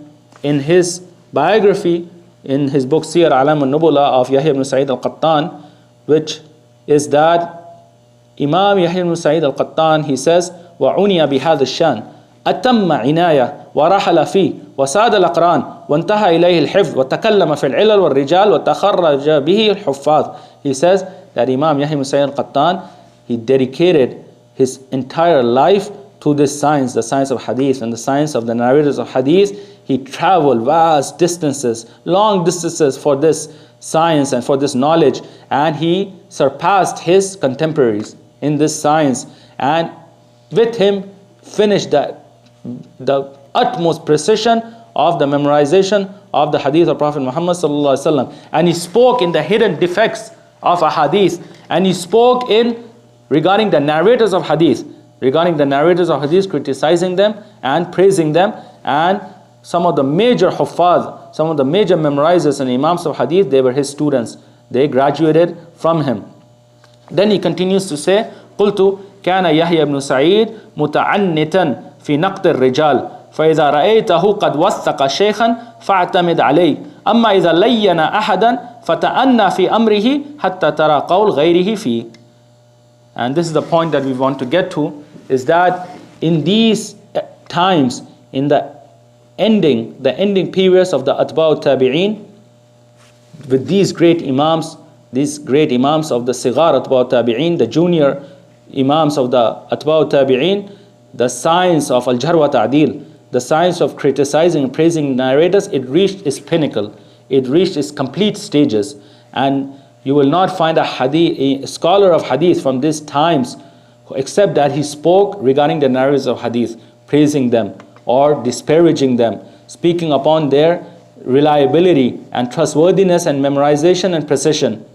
Speaker 2: in his biography, in his book Siyar A'lam al-Nubula of Yahya ibn Sa'id al-Qattan, which is that Imam Yahya ibn Sa'id al-Qattan, he says, وَعُنِيَ بِهَذَا الشَّأْنِ أتم عناية ورحل فيه وساد الأقران وانتهى إليه الحفظ وتكلم في العلل والرجال وتخرج به الحفاظ. He says that Imam Yahya ibn Sa'id al-Qattan, he dedicated his entire life to this science, the science of hadith and the science of the narrators of hadith. He traveled vast distances, long distances for this science and for this knowledge, and he surpassed his contemporaries in this science, and with him finished the utmost precision of the memorization of the hadith of Prophet Muhammad sallallahu alaihi wasallam. And he spoke in the hidden defects of a hadith, and he spoke in regarding the narrators of hadith, criticizing them and praising them. And some of the major huffaz, some of the major memorizers and imams of hadith, they were his students. They graduated from him. Then he continues to say, قلت كان يحيى بن سعيد متعنتا في نقد الرجال فإذا رأيته قد وثق شيخا فاعتمد عليه أما إذا لين أحدا فتأنى في أمره حتى ترى قول غيره فيه. And this is the point that we want to get to, is that in these times, in the ending periods of the Atba'u Tabi'een, with these great imams of the Sigar Atba'u Tabi'een, the junior imams of the Atba'u Tabi'een, the science of al-Jarh wat-Tadeel, the science of criticizing and praising narrators, it reached its pinnacle. It reached its complete stages. And you will not find a scholar of hadith from these times except that he spoke regarding the narrators of hadith, praising them or disparaging them, speaking upon their reliability and trustworthiness and memorization and precision.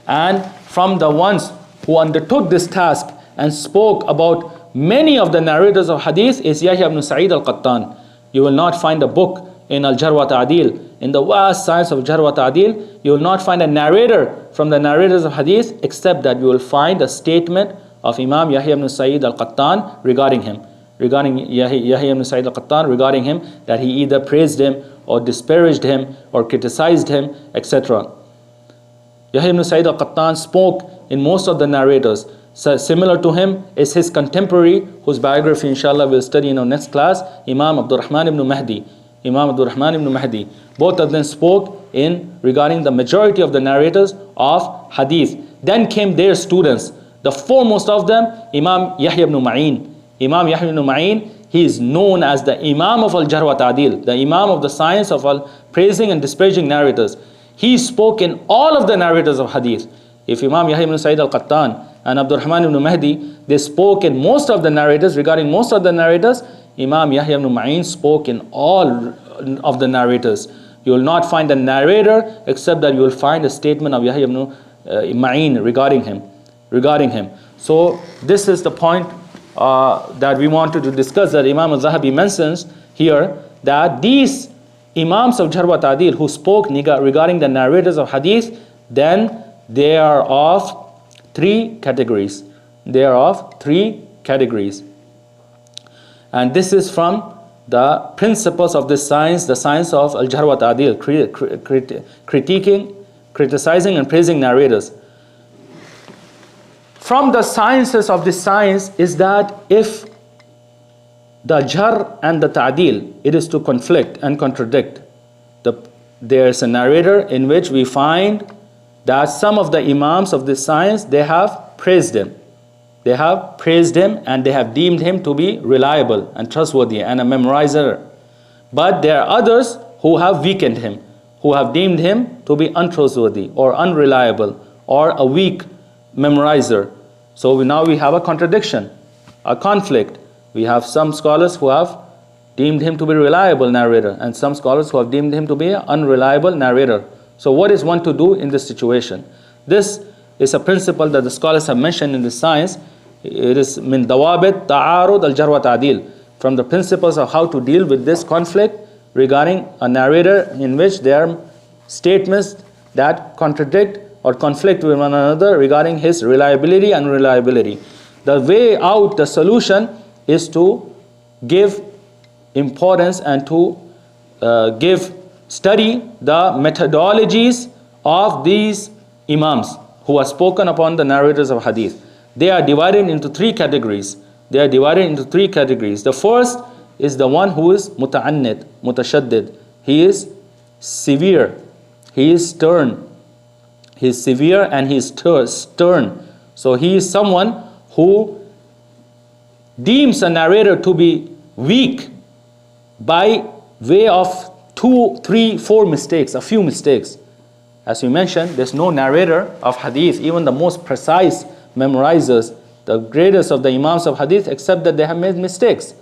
Speaker 2: And from the ones who undertook this task and spoke about many of the narrators of hadith is Yahya ibn Sa'id al-Qattan. You will not find a book in al-Jarh wat-Tadeel, in the vast science of Jarh wat-Tadeel, you will not find a narrator from the narrators of hadith except that you will find a statement of Imam Yahya ibn Sa'id al-Qattan regarding him, Yahya ibn Sa'id al-Qattan regarding him, that he either praised him or disparaged him or criticized him, etc. Yahya ibn Sa'id al-Qattan spoke in most of the narrators. So similar to him is his contemporary, whose biography inshallah we'll study in our next class, Imam Abdurrahman ibn Mahdi. Both of them spoke in regarding the majority of the narrators of hadith. Then came their students. The foremost of them, Imam Yahya ibn Ma'in. Imam Yahya ibn Ma'in, he is known as the Imam of al-Jarh wat-Tadeel, the Imam of the science of praising and disparaging narrators. He spoke in all of the narrators of hadith. If Imam Yahya ibn Sa'id al-Qattan and Abdurrahman ibn Mahdi, they spoke in most of the narrators, regarding most of the narrators, Imam Yahya ibn Ma'in spoke in all of the narrators. You will not find a narrator except that you will find a statement of Yahya ibn Ma'in regarding him. So this is the point that we wanted to discuss, that Imam al-Zahabi mentions here, that these imams of Jarh wat-Tadeel who spoke regarding the narrators of hadith, then they are of three categories. And this is from the principles of this science, the science of al-Jarh wat-Tadeel, critiquing, criticizing and praising narrators. From the sciences of this science is that if the Jarh and the Ta'deel, it is to conflict and contradict. There's a narrator in which we find that some of the Imams of this science, they have praised him. They have praised him and they have deemed him to be reliable and trustworthy and a memorizer. But there are others who have weakened him, who have deemed him to be untrustworthy or unreliable or a weak memorizer. So now we have a contradiction, a conflict. We have some scholars who have deemed him to be a reliable narrator and some scholars who have deemed him to be an unreliable narrator. So what is one to do in this situation? This is a principle that the scholars have mentioned in this science. It is min dawabit ta'arud al-Jarh wat-Tadeel, from the principles of how to deal with this conflict regarding a narrator in which there are statements that contradict or conflict with one another regarding his reliability and unreliability. The way out, the solution is to give importance and to study the methodologies of these Imams who are spoken upon the narrators of Hadith. They are divided into three categories. The first is the one who is muta'annid, mutashaddid. He is severe, he is stern. He is severe and he is stern. So he is someone who deems a narrator to be weak by way of 2, 3, 4 mistakes, a few mistakes. As we mentioned, there's no narrator of Hadith, even the most precise memorizers, the greatest of the Imams of Hadith, except that they have made mistakes.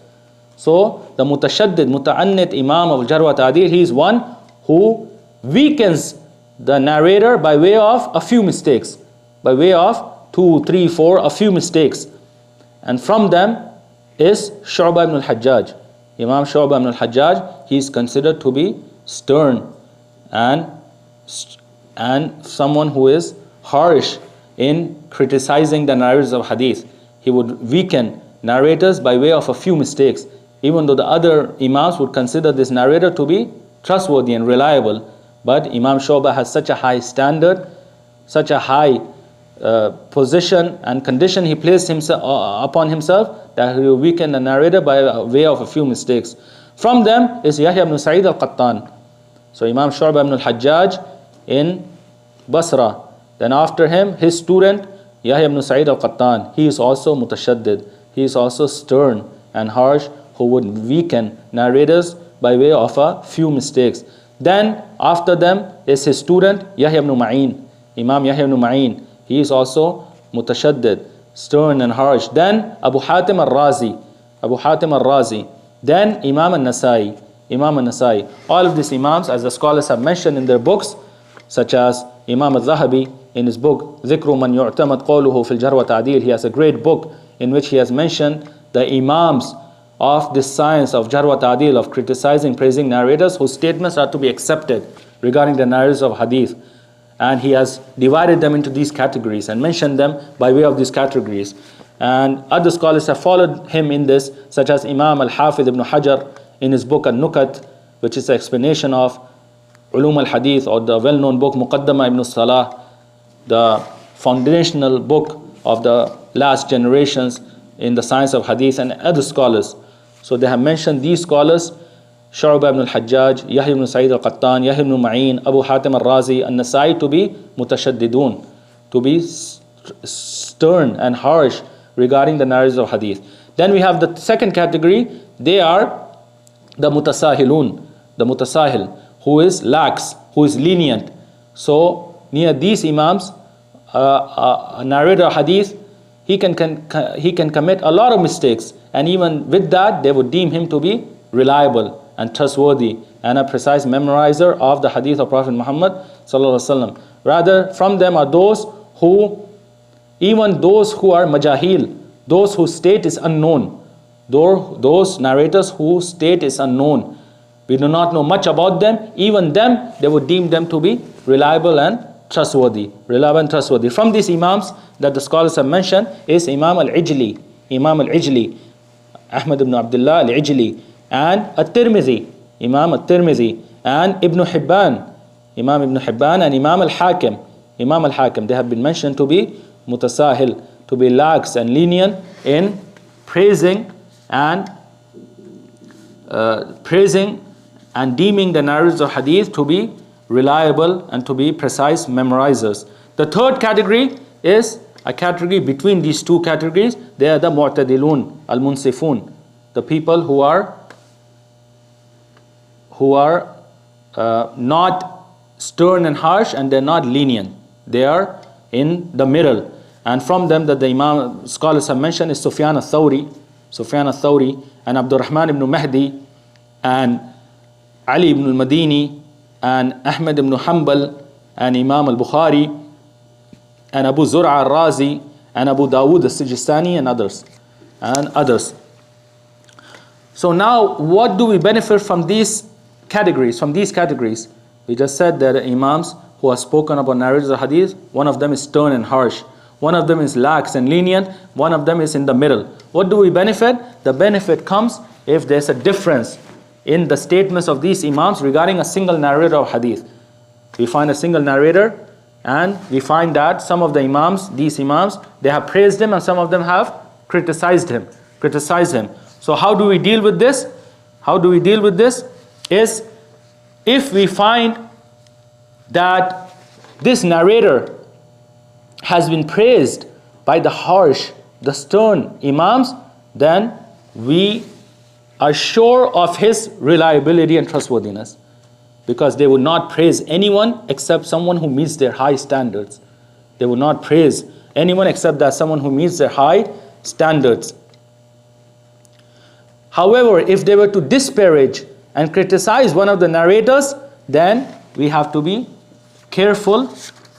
Speaker 2: So the mutashaddid, muta'annid Imam of al-Jarh wat-Tadeel, he is one who weakens the narrator by way of a few mistakes, by way of 2, 3, 4, a few mistakes. And from them is Shu'bah ibn al-Hajjaj. Imam Shu'bah ibn al-Hajjaj, he is considered to be stern and someone who is harsh in criticizing the narrators of Hadith. He would weaken narrators by way of a few mistakes, even though the other Imams would consider this narrator to be trustworthy and reliable. But Imam Shu'bah has such a high standard, such a high position and condition he placed upon himself, that he will weaken the narrator by way of a few mistakes. From them is Yahya ibn Sa'id al-Qattan. So Imam Shu'bah ibn al-Hajjaj in Basra. Then after him, his student Yahya ibn Sa'id al-Qattan. He is also mutashaddid. He is also stern and harsh, who would weaken narrators by way of a few mistakes. Then after them is his student Yahya ibn Ma'in. Imam Yahya ibn Ma'in. He is also mutashaddid, stern and harsh. Then Abu Hatim al-Razi. Then Imam al-Nasai. All of these Imams, as the scholars have mentioned in their books, such as Imam al-Zahabi in his book ذِكْرُ مَنْ يُعْتَمَدْ قَوْلُهُ فِي الْجَرْح وَتَعْدِيلِ. He has a great book in which he has mentioned the Imams of this science of Jarh wat-Tadeel, of criticizing, praising narrators whose statements are to be accepted regarding the narrators of Hadith. And he has divided them into these categories and mentioned them by way of these categories. And other scholars have followed him in this, such as Imam al-Hafidh ibn Hajar in his book al-Nukat, which is an explanation of Ulum al-Hadith, or the well-known book Muqaddama ibn Salah, the foundational book of the last generations in the science of Hadith, and other scholars. So they have mentioned these scholars, Shu'bah ibn al-Hajjaj, Yahya ibn Sa'id al-Qattan, Yahya ibn Ma'in, Abu Hatim al-Razi, and Nasai, to be mutashaddidun, to be stern and harsh regarding the narrators of Hadith. Then we have the second category. They are the mutasahilun, the mutasahil, who is lax, who is lenient. So near these Imams, a narrator of Hadith, he can commit a lot of mistakes, and even with that they would deem him to be reliable and trustworthy and a precise memorizer of the Hadith of Prophet Muhammad sallallahu alaihi wasallam. Rather, from them are those who, even those who are majahil, those whose state is unknown, those narrators whose state is unknown, we do not know much about them, even them, they would deem them to be reliable and trustworthy. From these Imams that the scholars have mentioned is Imam al-Ijli, Ahmad ibn Abdullah al-Ijli, and at-Tirmidhi, Imam at-Tirmidhi, and Ibn Hibban, Imam Ibn Hibban, and Imam al-Hakim. Imam al-Hakim, they have been mentioned to be mutasahil, to be lax and lenient in praising and deeming the narrators of hadith to be reliable and to be precise memorizers. The third category is a category between these two categories. They are the mu'tadilun, al-munsifun, the people who are not stern and harsh, and they're not lenient. They are in the middle. And from them that the Imam scholars have mentioned is Sufyan al-Thawri, and Abdurrahman ibn Mahdi, and Ali ibn al-Madini, and Ahmad ibn Hanbal, and Imam al-Bukhari, and Abu Zur'a al-Razi, and Abu Dawud al-Sijistani, and others. So now, what do we benefit from these categories? We just said that imams who have spoken about narrators of hadith, one of them is stern and harsh, one of them is lax and lenient, one of them is in the middle. What do we benefit? The benefit comes if there's a difference in the statements of these imams regarding a single narrator of hadith. We find a single narrator, and we find that some of the imams, these imams, they have praised him, and some of them have criticized him. So how do we deal with this? Is if we find that this narrator has been praised by the harsh, the stern imams, then we are sure of his reliability and trustworthiness, because they would not praise anyone except someone who meets their high standards. They would not praise anyone except that someone who meets their high standards. However, if they were to disparage and criticize one of the narrators, then we have to be careful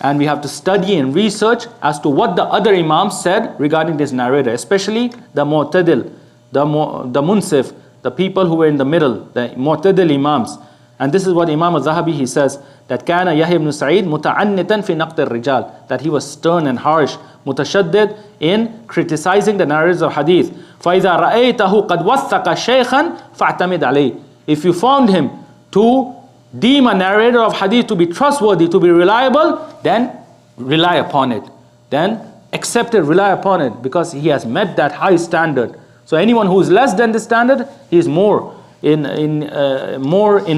Speaker 2: and we have to study and research as to what the other imams said regarding this narrator, especially the mu'tadil, the munsif, the people who were in the middle, the mu'tadil imams. And this is what Imam al-Zahabi, he says, that kana Yahya ibn Sa'id muta'annitan fi naqd al-rijal, that he was stern and harsh, mutashaddid in criticizing the narrators of hadith. فَإِذَا رَأَيْتَهُ قَدْ وَثَّقَ شَيْخًا فَاعْتَمِدْ عَلَيْهِ. If you found him to deem a narrator of hadith to be trustworthy, to be reliable, then rely upon it. Then accept it, rely upon it, because he has met that high standard. So anyone who is less than the standard, he is more in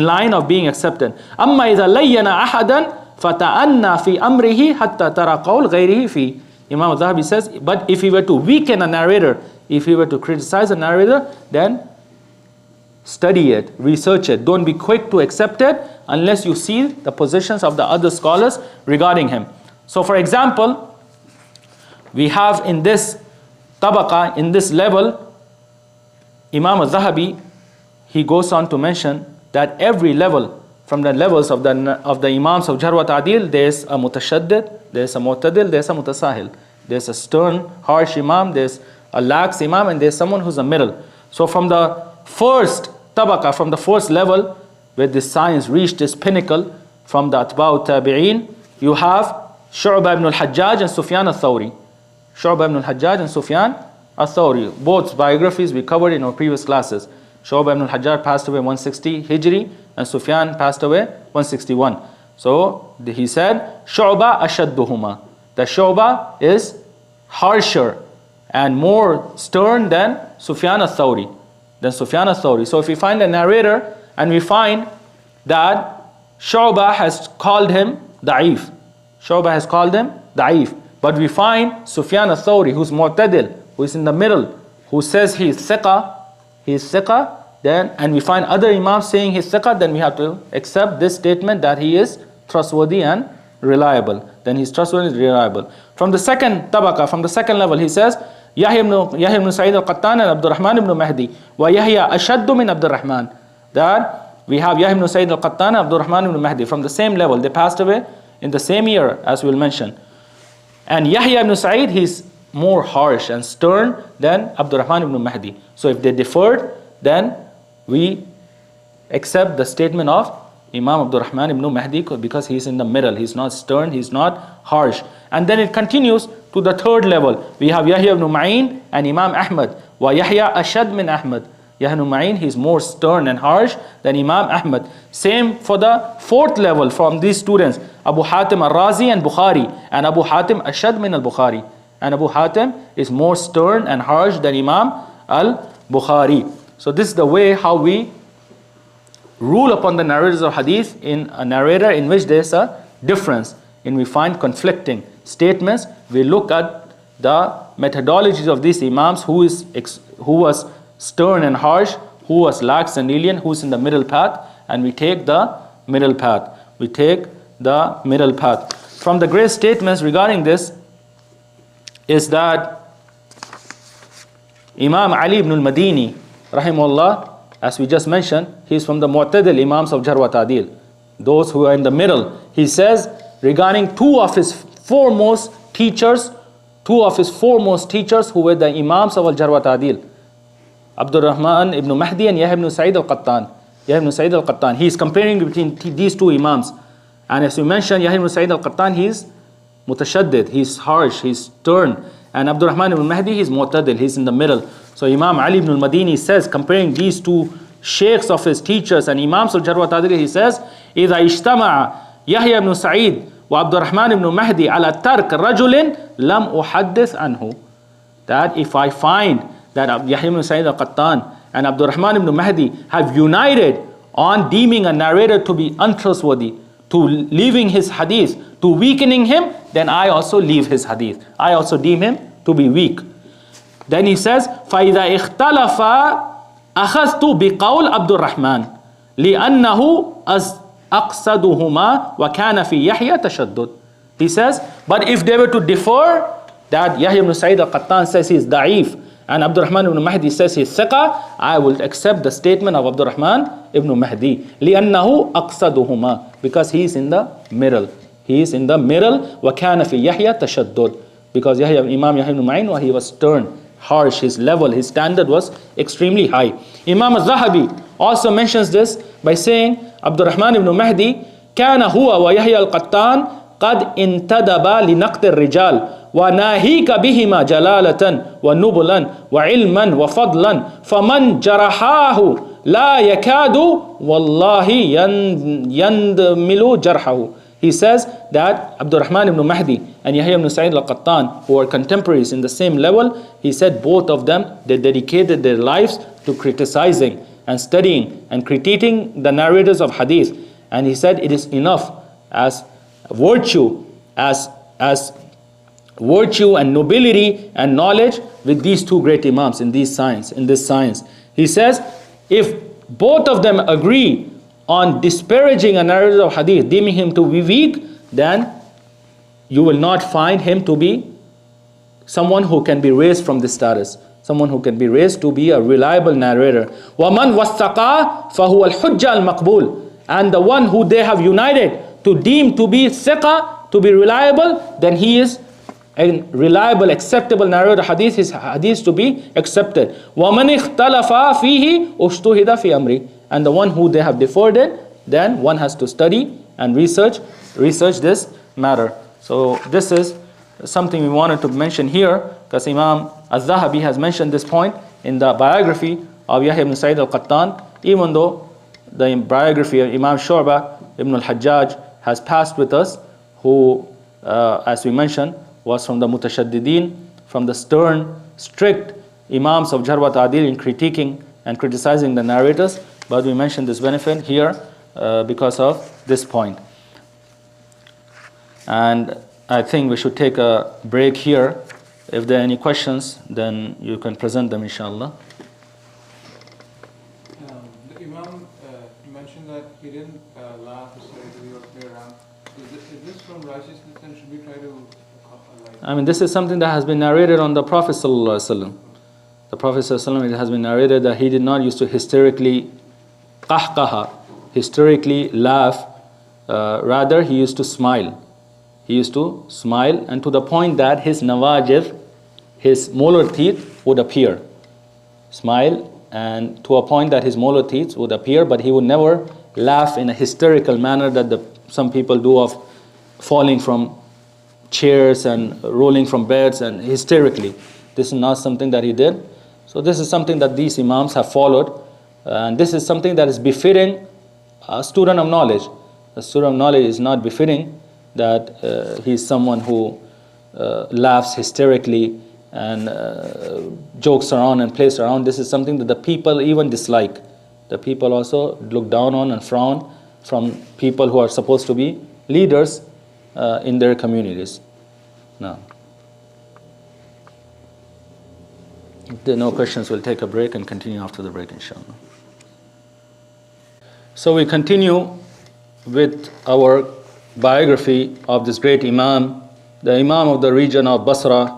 Speaker 2: line of being accepted. أَمَّا إِذَا لَيَّنَ أَحَدًا فَتَأَنَّى فِي أَمْرِهِ حَتَّى تَرَى قَوْلَ غَيْرِهِ فِي. Imam al-Zahabi says, but if he were to weaken a narrator, if he were to criticize a narrator, then study it, research it. Don't be quick to accept it unless you see the positions of the other scholars regarding him. So for example, we have in this tabaqa, in this level, Imam al-Zahabi, he goes on to mention that every level, from the levels of the imams of Jarh wa Ta'deel, there's a mutashaddid, there's a mu'tadil, there's a mutasahil. There's a stern, harsh imam, there's a lax imam, and there's someone who's a middle. So from the first tabaqa, from the first level, where this science reached its pinnacle, from the atba'u tabi'een, you have Shu'bah ibn al-Hajjaj and Sufyan al-Thawri. Shu'bah ibn al-Hajjaj and Sufyan al-Thawri. Both biographies we covered in our previous classes. Shu'bah ibn al-Hajjaj passed away 160 Hijri, and Sufyan passed away 161. So he said, Shu'bah ashadduhuma. The Shu'bah is harsher and more stern than Sufyan al-Thawri. So if we find a narrator and we find that Shu'bah has called him da'if, but we find Sufyan al-Thawri, who's mu'tadil, who is in the middle, who says he is thiqa, then, and we find other imams saying he's thiqa, then we have to accept this statement that he is trustworthy and reliable. Then he's trustworthy and reliable. From the second tabaqa, from the second level, he says, Yahya ibn Sa'id al-Qattan and Abdurrahman ibn Mahdi, wa Yahya ashaddu min Abdurrahman. That we have Yahya ibn Sa'id al-Qattan and Abdurrahman ibn Mahdi from the same level. They passed away in the same year, as we'll mention. And Yahya ibn Sa'id, he's more harsh and stern than Abdurrahman ibn Mahdi. So if they differed, then we accept the statement of Imam Abdurrahman ibn Mahdi, because he's in the middle. He's not stern, he's not harsh. And then it continues to the third level. We have Yahya ibn Ma'in and Imam Ahmad. Wa Yahya ashad min Ahmad. Yahya ibn Ma'in, he's more stern and harsh than Imam Ahmad. Same for the fourth level from these students, Abu Hatim al-Razi and Bukhari. And Abu Hatim ashad min al-Bukhari. And Abu Hatim is more stern and harsh than Imam al-Bukhari. So this is the way how we rule upon the narrators of hadith, in a narrator in which there is a difference, and we find conflicting statements. We look at the methodologies of these imams, who was stern and harsh, who was lax and lenient, who is in the middle path, and we take the middle path. We take the middle path. From the great statements regarding this is that Imam Ali ibn al-Madini, rahimahullah, as we just mentioned, he is from the Mu'tadil Imams of Jarh wat-Tadeel, those who are in the middle. He says regarding two of his foremost teachers who were the Imams of al-Jarh wat-Tadeel, Abdul Rahman ibn Mahdi and Yahya ibn Sa'id al-Qattan. He is comparing between these two Imams. And as we mentioned, Yahya ibn Sa'id al-Qattan, he is mutashaddid, he is harsh, he is stern. And Abdul Rahman ibn Mahdi, he is mu'tadil, he is in the middle. So Imam Ali ibn al-Madini says, comparing these two sheikhs of his teachers and Imams of Jarh wat-Tadeel, he says, إِذَا اجْتَمَعَ يَحْيَى ibn Sa'id وعبد الرحمن ibn Mahdi على ترك رجل لم أحدث عنه. That if I find that Yahya ibn Sa'id al-Qattan and Abdul Rahman ibn Mahdi have united on deeming a narrator to be untrustworthy, to leaving his hadith, to weakening him, then I also leave his hadith. I also deem him to be weak. Then he says, فَإِذَا اِخْتَلَفَ أَخَذْتُ بِقَوْلِ عَبْدُ الرَّحْمَنِ لِأَنَّهُ أَقْصَدُهُمَا وَكَانَ فِي يَحْيَى تَشَدُّدٌ. He says, but if they were to differ, that Yahya ibn Sa'id al-Qattan says he is da'if, and Abdul Rahman ibn Mahdi says he is thiqa, I will accept the statement of Abdul Rahman ibn Mahdi. لِأَنَّهُ أَقْصَدُهُمَا, because he is in the middle. He is in the middle. وَكَانَ فِي يَحْيَى تَشَدُّدٌ. Because Imam Yahya ibn Ma'in, he was stern, harsh, his level, his standard was extremely high. Imam al-Zahabi also mentions this by saying, Abdul Rahman ibn Mahdi, كان هو ويحيى القطان قد انتدبا لنقد الرجال وناهيك بهما جلالة ونبلا وعلما وفضلا فمن جرحاه لا يكاد والله يندمل جرحه. He says that Abdul Rahman ibn Mahdi and Yahya ibn Sa'id al-Qattan, who are contemporaries in the same level, he said both of them, they dedicated their lives to criticizing and studying and critiquing the narrators of hadith. And he said it is enough as virtue, as virtue and nobility and knowledge with these two great imams in this science. He says if both of them agree on disparaging a narrator of hadith, deeming him to be weak, then you will not find him to be someone who can be raised from this status, someone who can be raised to be a reliable narrator. وَمَنْ وَثَّقَا فَهُوَ الْحُجَّةُ الْمَقْبُولُ. And the one who they have united to deem to be thiqa, to be reliable, then he is a reliable, acceptable narrator hadith, his hadith to be accepted. وَمَنْ اخْتَلَفَ فِيهِ اُجْتُهِدَ فِي أَمْرِ. And the one who they have deferred it, then one has to study and research this matter. So this is something we wanted to mention here, because Imam al-Zahabi has mentioned this point in the biography of Yahya ibn Sa'id al-Qattan, even though the biography of Imam Shu'bah ibn al-Hajjaj has passed with us, who, as we mentioned, was from the mutashaddideen, from the stern, strict imams of Jarh wat-Tadeel in critiquing and criticizing the narrators. But we mentioned this benefit here because of this point. And I think we should take a break here. If there are any questions, then you can present them, inshallah.
Speaker 3: The Imam mentioned that he didn't laugh or say or play around. Is this from righteousness, and should we try to
Speaker 2: I mean, this is something that has been narrated on the Prophet ﷺ. The Prophet ﷺ, it has been narrated that he did not used to hysterically laugh. Rather, he used to smile. He used to smile, and to the point that his nawajir, his molar teeth would appear. Smile, and to a point that his molar teeth would appear, but he would never laugh in a hysterical manner that some people do, of falling from chairs and rolling from beds and hysterically. This is not something that he did. So So this is something that these Imams have followed, and this is something that is befitting a student of knowledge. A student of knowledge is not befitting that he is someone who laughs hysterically and jokes around and plays around. This is something that the people even dislike. The people also look down on and frown from people who are supposed to be leaders in their communities. Now, if there are no questions, we'll take a break and continue after the break, inshallah. So we continue with our biography of this great Imam, the Imam of the region of Basra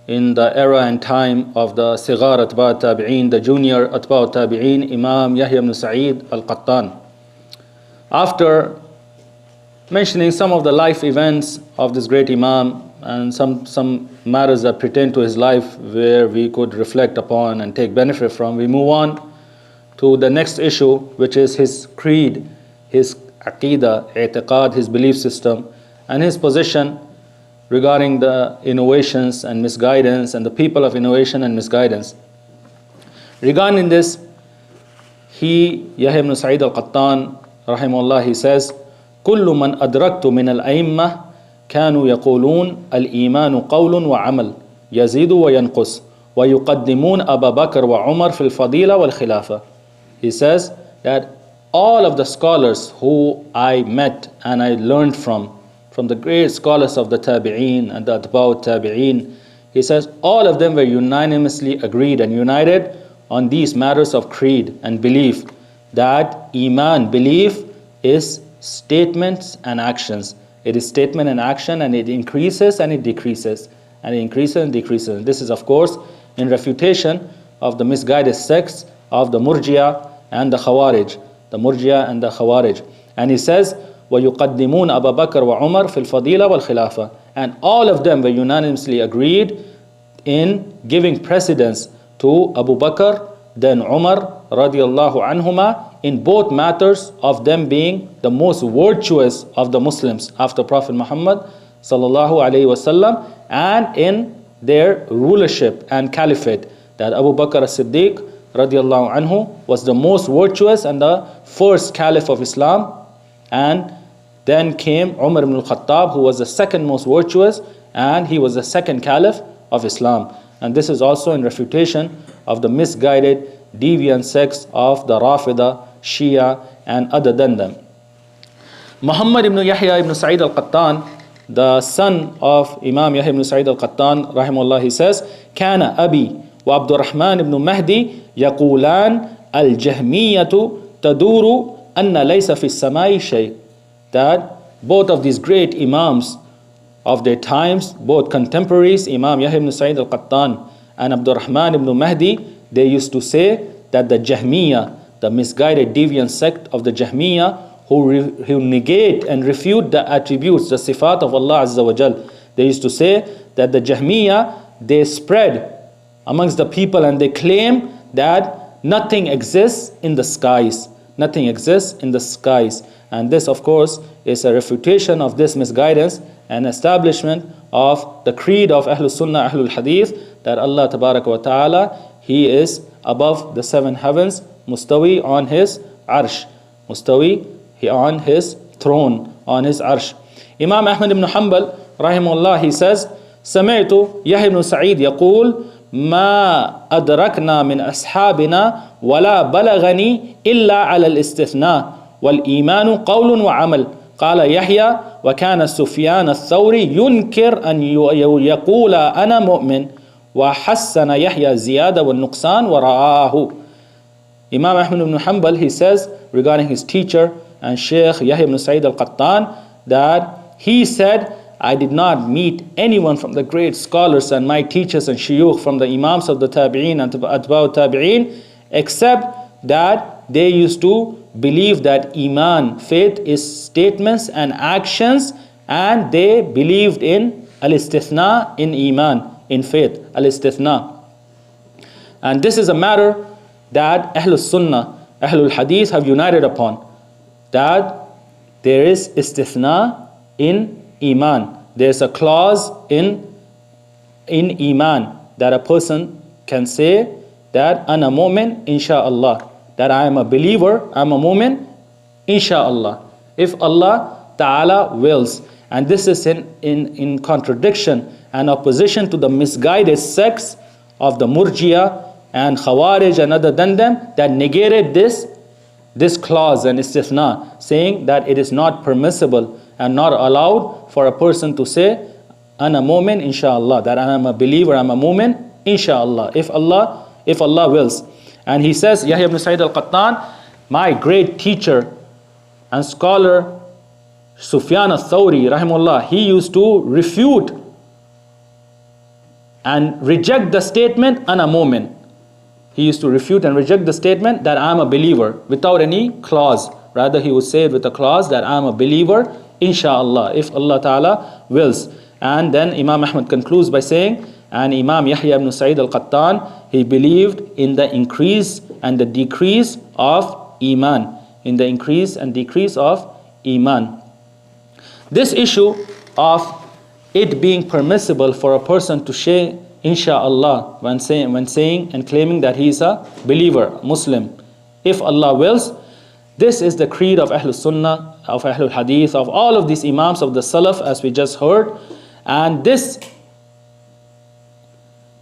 Speaker 2: in the era and time of the Sigar Atba' Tabi'een, the junior Atba' Tabi'een, Imam Yahya ibn Sa'id al-Qattan. After mentioning some of the life events of this great Imam and some matters that pertain to his life where we could reflect upon and take benefit from, we move on to the next issue, which is his creed, his aqidah, i'tiqad, his belief system, and his position regarding the innovations and misguidance and the people of innovation and misguidance. Regarding this, Yahya ibn Sa'id al-Qattan, rahimahullah, he says, كل من أدركت من الأئمة كانوا يقولون الإيمان قول وعمل يزيد وينقص ويقدمون أبا بكر وعمر في الفضيلة والخلافة. He says that all of the scholars who I met and I learned from the great scholars of the Tabi'een and the Atba' Tabi'een, he says all of them were unanimously agreed and united on these matters of creed and belief, that Iman, belief, is statements and actions. It is statement and action, and it increases and it decreases, and it increases and decreases. This is, of course, in refutation of the misguided sects of the Murji'ah and the Khawarij. The Murji'ah and the Khawarij. And he says, وَيُقَدِّمُونَ أَبَا بَكْرَ وَعُمَرْ فِي الْفَضِيلَةِ وَالْخِلَافَةِ. And all of them were unanimously agreed in giving precedence to Abu Bakr, then Umar radiallahu anhuma, in both matters of them being the most virtuous of the Muslims after Prophet Muhammad sallallahu alaihi wasallam, and in their rulership and caliphate, that Abu Bakr as-Siddiq radiallahu anhu was the most virtuous and the first caliph of Islam, and then came Umar ibn al-Khattab, who was the second most virtuous, and he was the second caliph of Islam. And this is also in refutation of the misguided, deviant sects of the Rafida, Shia, and other than them. Muhammad ibn Yahya ibn Sa'id al-Qattan, the son of Imam Yahya ibn Sa'id al-Qattan, rahimahullah, he says, كان أبي وعبد الرحمن ibn Mahdi يقولان الجهمية تدور أن ليس في السماء شيء. That both of these great Imams of their times, both contemporaries, Imam Yahya ibn Sa'id al-Qattan and Abdul Rahman ibn Mahdi, they used to say that the Jahmiyyah, the misguided deviant sect of the Jahmiyyah, who negate and refute the attributes, the sifat of Allah Azza wa Jal, they used to say that the Jahmiyyah, they spread amongst the people and they claim that nothing exists in the skies. Nothing exists in the skies. And this, of course, is a refutation of this misguidance and establishment of the creed of Ahlul Sunnah, Ahlul Hadith, that Allah Tabaraka wa Ta'ala, He is above the seven heavens, mustawi on His arsh, mustawi on His throne, on His arsh. Imam Ahmad ibn Hanbal, rahimahullah, he says, سمعت يحيى بن سعيد يقول ما أدركنا من أصحابنا ولا بلغني إلا على الاستثناء والإيمان قول وعمل. قال يحيى وكان سفيان الثوري ينكر أن يقول أنا مؤمن وحسن يحيى زيادة والنقصان ورآه. Imam Ahmad ibn Hanbal, he says regarding his teacher and Sheikh Yahya ibn Sa'id al-Qattan, that he said, I did not meet anyone from the great scholars and my teachers and shuyukh from the Imams of the Tabi'een and Atba' Tabi'een, except that they used to believe that Iman, faith, is statements and actions, and they believed in al-istithna, in Iman, in faith, al-istithna. And this is a matter that Ahlul Sunnah, Ahlul Hadith have united upon, that there is istithna in Iman. There's a clause in Iman that a person can say that ana mu'min insha'Allah, that I am a believer, I am a mu'min insha'Allah, if Allah Ta'ala wills. And this is in contradiction and opposition to the misguided sects of the Murjiya and Khawarij and other than them that negated this clause and istithna, saying that it is not permissible and not allowed for a person to say ana mu'min insha'Allah, that I am a believer, I am a mu'min insha'Allah, if Allah wills. And he says, Yahya ibn Sa'id al-Qattan, my great teacher and scholar Sufyan al-Thawri rahimahullah, he used to refute and reject the statement ana mu'min. He used to refute and reject the statement that I am a believer without any clause. Rather, he would say it with a clause that I am a believer insha'Allah, if Allah Ta'ala wills. And then Imam Ahmad concludes by saying, and Imam Yahya ibn Sa'id al-Qattan, he believed in the increase and the decrease of Iman. In the increase and decrease of Iman. This issue of it being permissible for a person to say insha'Allah when saying and claiming that he is a believer, Muslim, if Allah wills, this is the creed of Ahlul Sunnah, of Ahlul Hadith, of all of these Imams of the Salaf, as we just heard. And this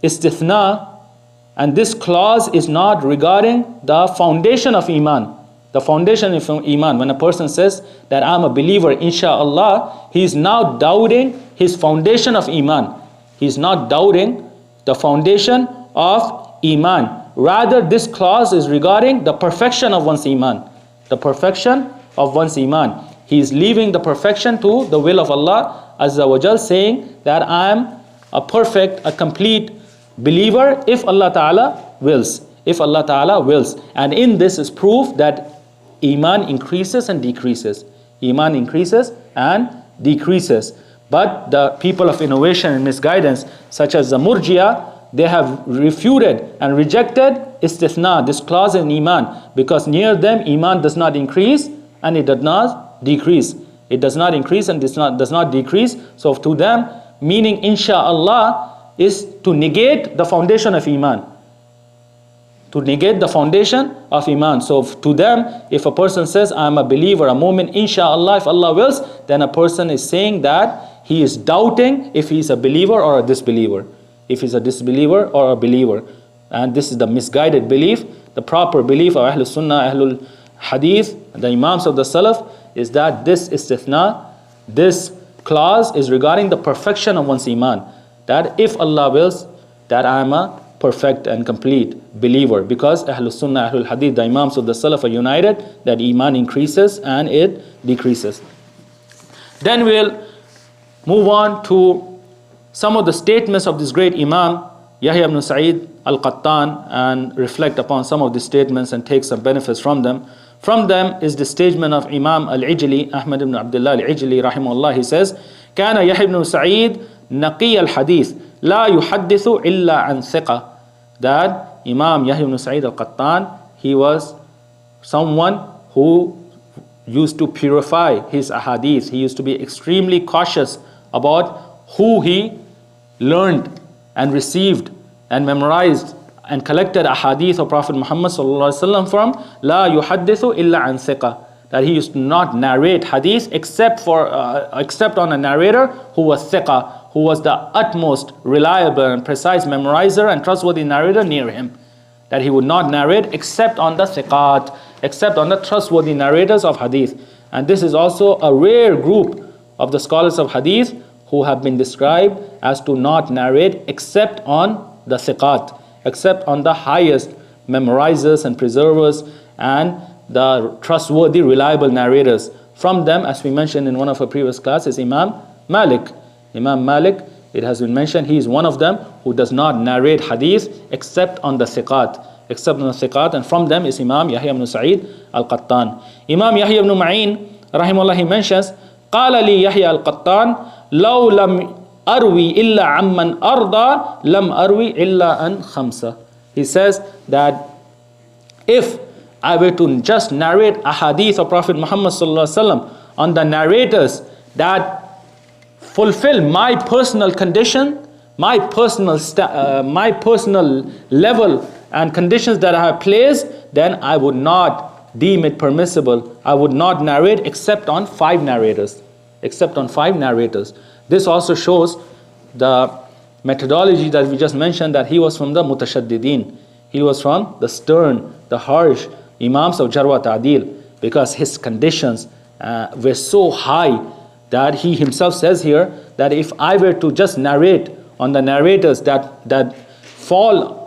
Speaker 2: istithna and this clause is not regarding the foundation of Iman. The foundation of Iman, when a person says that I'm a believer insha'Allah, he is now doubting his foundation of Iman. He is not doubting the foundation of Iman. Rather, this clause is regarding the perfection of one's Iman. The perfection of one's Iman. He is leaving the perfection to the will of Allah Azza wa Jal, saying that I am a perfect, a complete believer if Allah Ta'ala wills. If Allah Ta'ala wills. And in this is proof that Iman increases and decreases. Iman increases and decreases. But the people of innovation and misguidance, such as the Murjiya, they have refuted and rejected istithna, this clause in Iman, because near them Iman does not increase and it does not decrease. It does not increase and does not decrease. So to them, meaning insha'Allah is to negate the foundation of Iman. To negate the foundation of Iman. So to them, if a person says, I am a believer, a mu'min, insha'Allah, if Allah wills, then a person is saying that he is doubting if he is a believer or a disbeliever. If he is a disbeliever or a believer. And this is the misguided belief. The proper belief of Ahlul Sunnah, Ahlul Hadith, the Imams of the Salaf, is that this istithna, this clause is regarding the perfection of one's Iman. That if Allah wills, that I am a perfect and complete believer, because Ahlul Sunnah, Ahlul Hadith, the Imams of the Salaf are united that Iman increases and it decreases. Then we'll move on to some of the statements of this great Imam, Yahya ibn Sa'id al-Qattan, and reflect upon some of these statements and take some benefits from them. From them is the statement of Imam al-Ijli, Ahmad ibn Abdullah al-Ijli, rahimahullah. He says, كان يحيى بن سعيد نقي الحديث لا يحدث إلا عن ثقة. That Imam Yahya ibn Sa'id al-Qattan, he was someone who used to purify his ahadith. He used to be extremely cautious about who he learned and received and memorized and collected ahadith of Prophet Muhammad sallallahu alaihi wasallam from. La yuhaddithu illa an thiqa. That he used to not narrate hadith except on a narrator who was thiqa, who was the utmost reliable and precise memorizer and trustworthy narrator near him. That he would not narrate except on the thiqat, except on the trustworthy narrators of hadith. And this is also a rare group of the scholars of hadith who have been described as to not narrate except on the thiqat, except on the highest memorizers and preservers and the trustworthy, reliable narrators. From them, as we mentioned in one of our previous classes, Imam Malik. Imam Malik, it has been mentioned, he is one of them who does not narrate hadith except on the thiqat. Except on the thiqat. And from them is Imam Yahya ibn Sa'id al-Qattan. Imam Yahya ibn Ma'in, rahimahullah, he mentions, قال لي يحيى القطان لو لم أروي إلا عمن أرضى لم أروي إلا عن خمسة. He says that if I were to just narrate a hadith of Prophet Muhammad sallallahu alaihi wasallam on the narrators that fulfill my personal condition, my personal level and conditions that I have placed, then I would not deem it permissible. I would not narrate except on 5 narrators. Except on 5 narrators. This also shows the methodology that we just mentioned, that he was from the mutashaddidin. He was from the stern, the harsh Imams of Jarh wat-Tadeel, because his conditions were so high that he himself says here that if I were to just narrate on the narrators that fall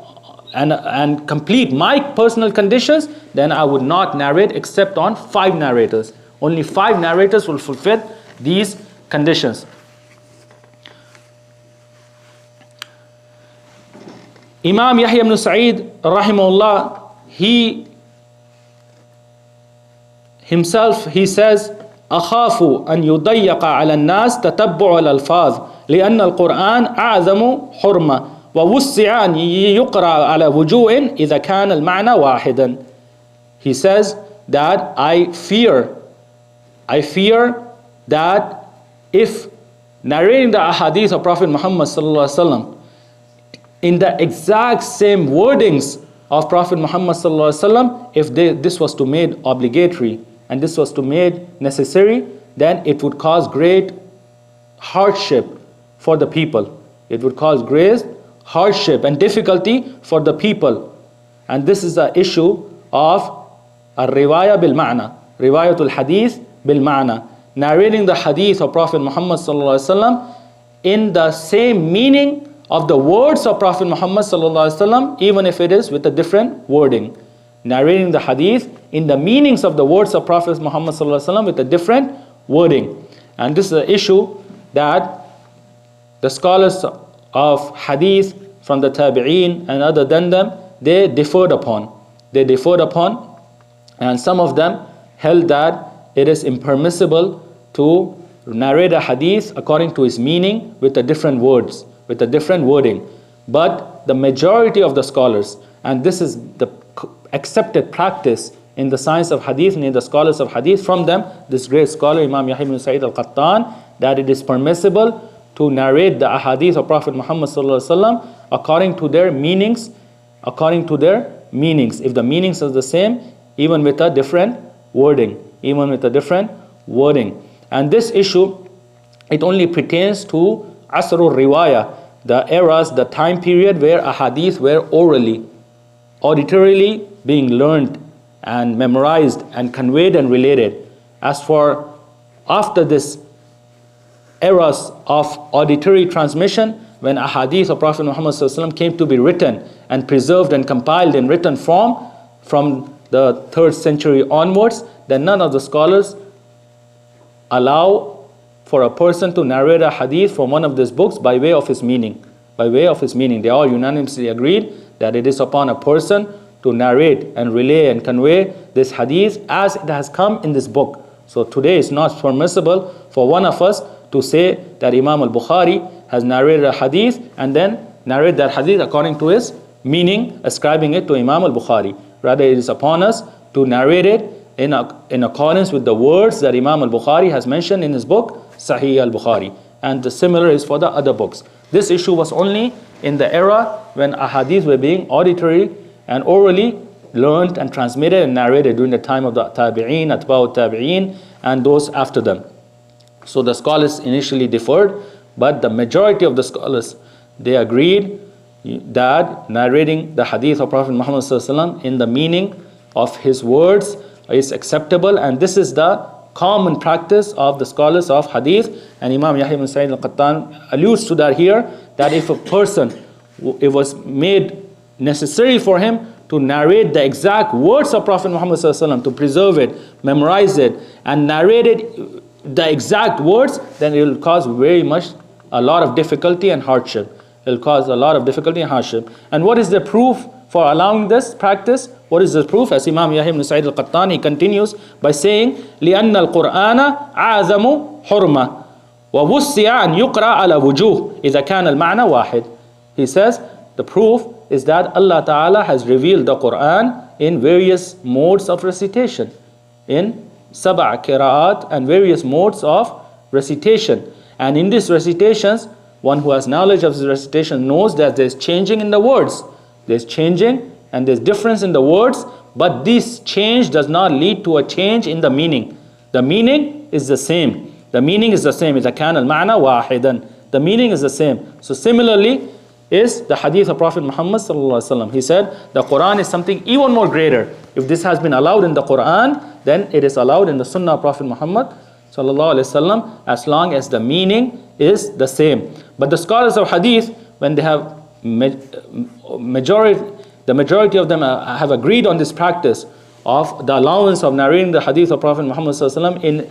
Speaker 2: and complete my personal conditions, then I would not narrate except on 5 narrators. Only 5 narrators will fulfill these conditions. Imam Yahya ibn Sa'id rahimahullah, he says, أخاف أن يضيق على الناس تتبع الألفاظ لأن القرآن أعظم حرمة ووسع أن يقرأ على وجوه إذا كان المعنى واحدا. He says that I fear that if narrating the ahadith of Prophet Muhammad sallallahu alaihi wasallam in the exact same wordings of Prophet Muhammad sallallahu alaihi wasallam, if this was to made obligatory and this was to made necessary, then it would cause great hardship for the people. It would cause great hardship and difficulty for the people. And this is the issue of al-riwaya bil-ma'na, riwayatul hadith bil-ma'na, narrating the hadith of Prophet Muhammad sallallahu alaihi wasallam in the same meaning of the words of Prophet Muhammad sallallahu alaihi wasallam, even if it is with a different wording. Narrating the hadith in the meanings of the words of Prophet Muhammad sallallahu alaihi wasallam with a different wording. And this is an issue that the scholars of hadith from the tabi'een and other than them, they differed upon. And some of them held that it is impermissible to narrate a hadith according to its meaning with a different words, with a different wording. But the majority of the scholars, and this is the accepted practice in the science of hadith and in the scholars of hadith, from them, this great scholar Imam Yahya ibn Sa'id al-Qattan, that it is permissible to narrate the ahadith of Prophet Muhammad sallallahu alaihi wasallam according to their meanings, if the meanings are the same, even with a different wording, And this issue, it only pertains to asrul riwaya, the eras, the time period where ahadith were orally, auditorily being learned and memorized and conveyed and related. As for after this eras of auditory transmission, when ahadith of Prophet Muhammad sallallahu alaihi wasallam came to be written and preserved and compiled in written form from the 3rd century onwards, then none of the scholars allow for a person to narrate a hadith from one of these books by way of his meaning. They all unanimously agreed that it is upon a person to narrate and relay and convey this hadith as it has come in this book. So today it's not permissible for one of us to say that Imam al-Bukhari has narrated a hadith and then narrate that hadith according to his meaning, ascribing it to Imam al-Bukhari. Rather, it is upon us to narrate it in accordance with the words that Imam al-Bukhari has mentioned in his book, Sahih al-Bukhari. And the similar is for the other books. This issue was only in the era when ahadith were being auditory and orally learned and transmitted and narrated during the time of the tabi'een, atba'ut tabi'een, and those after them. So the scholars initially differed, but the majority of the scholars, they agreed that narrating the hadith of Prophet Muhammad sallallahu alaihi wasallam in the meaning of his words is acceptable, and this is the common practice of the scholars of hadith. And Imam Yahya ibn Sa'id al-Qattan alludes to that here, that if a person, it was made necessary for him to narrate the exact words of Prophet Muhammad sallallahu alaihi wasallam, to preserve it, memorize it, and narrate it the exact words, then it will cause a lot of difficulty and hardship. And what is the proof for allowing this practice? What is the proof? As Imam Yahya ibn Sa'id al-Qattan, he continues by saying, لِأَنَّ الْقُرْآنَ أَعْظَمُ حُرْمَةً وَوُسِّعَ أَنْ يُقْرَأَ عَلَى وُجُوهٍ إِذَا كَانَ الْمَعْنَى وَاحِدٍ. He says, the proof is that Allah Ta'ala has revealed the Quran in various modes of recitation, in sab'a qira'at and various modes of recitation. And in these recitations, one who has knowledge of this recitation knows that there's changing in the words. There's changing and there's difference in the words, but this change does not lead to a change in the meaning. The meaning is the same. The meaning is the same. إِذَا كَانَ الْمَعْنَى وَاحِدًا. The meaning is the same. So similarly is the hadith of Prophet Muhammad sallallahu alaihi wasallam. He said the Quran is something even more greater. If this has been allowed in the Quran, then it is allowed in the Sunnah of Prophet Muhammad sallallahu alaihi wasallam, as long as the meaning is the same. But the scholars of hadith, when they have the majority of them have agreed on this practice of the allowance of narrating the hadith of Prophet Muhammad sallallahu alaihi wasallam in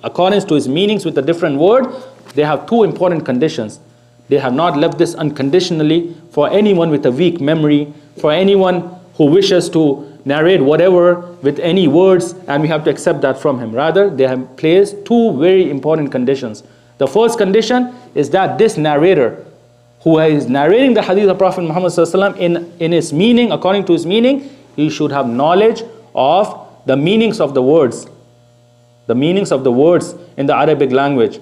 Speaker 2: accordance to his meanings with a different word, they have two important conditions. They have not left this unconditionally for anyone with a weak memory, for anyone who wishes to narrate whatever with any words, and we have to accept that from him. Rather, they have placed two very important conditions. The first condition is that this narrator, who is narrating the hadith of Prophet Muhammad sallallahu alaihi wasallam in its meaning, according to his meaning, he should have knowledge of the meanings of the words. The meanings of the words in the Arabic language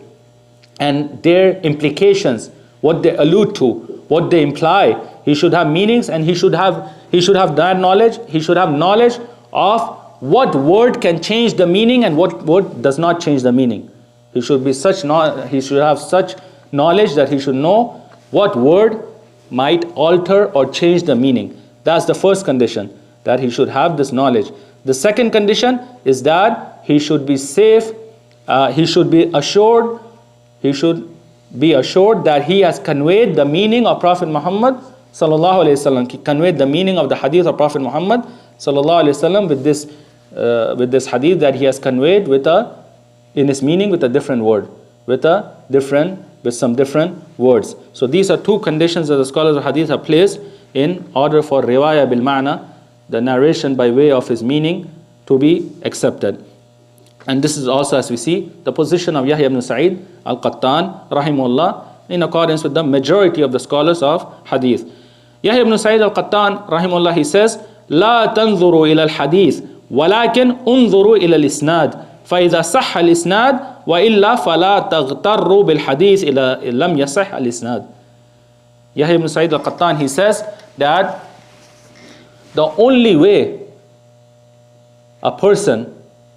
Speaker 2: and their implications, what they allude to, what they imply. He should have meanings, and he should have that knowledge. He should have knowledge of what word can change the meaning and what word does not change the meaning. He should have such knowledge that he should know what word might alter or change the meaning. That's the first condition, that he should have this knowledge. The second condition is that he should be safe, he should be assured that he has conveyed the meaning of Prophet Muhammad sallallahu alaihi wasallam. He conveyed the meaning of the hadith of Prophet Muhammad sallallahu alaihi wasallam with this hadith that he has conveyed in his meaning with a different word, with some different words. So these are two conditions that the scholars of hadith have placed in order for riwayah bil ma'na, the narration by way of his meaning, to be accepted. And this is also, as we see, the position of Yahya ibn Sa'id al-Qattan rahimahullah, in accordance with the majority of the scholars of hadith. Yahya ibn Sa'id al-Qattan rahimahullah, he says, لا تنظروا إلى الحديث ولكن انظروا إلى الإسناد فإذا صح الإسناد وإلا فلا تغتروا بالحديث إذا لم يصح الإسناد. Yahya ibn Sa'id al-Qattan, he says that the only way a person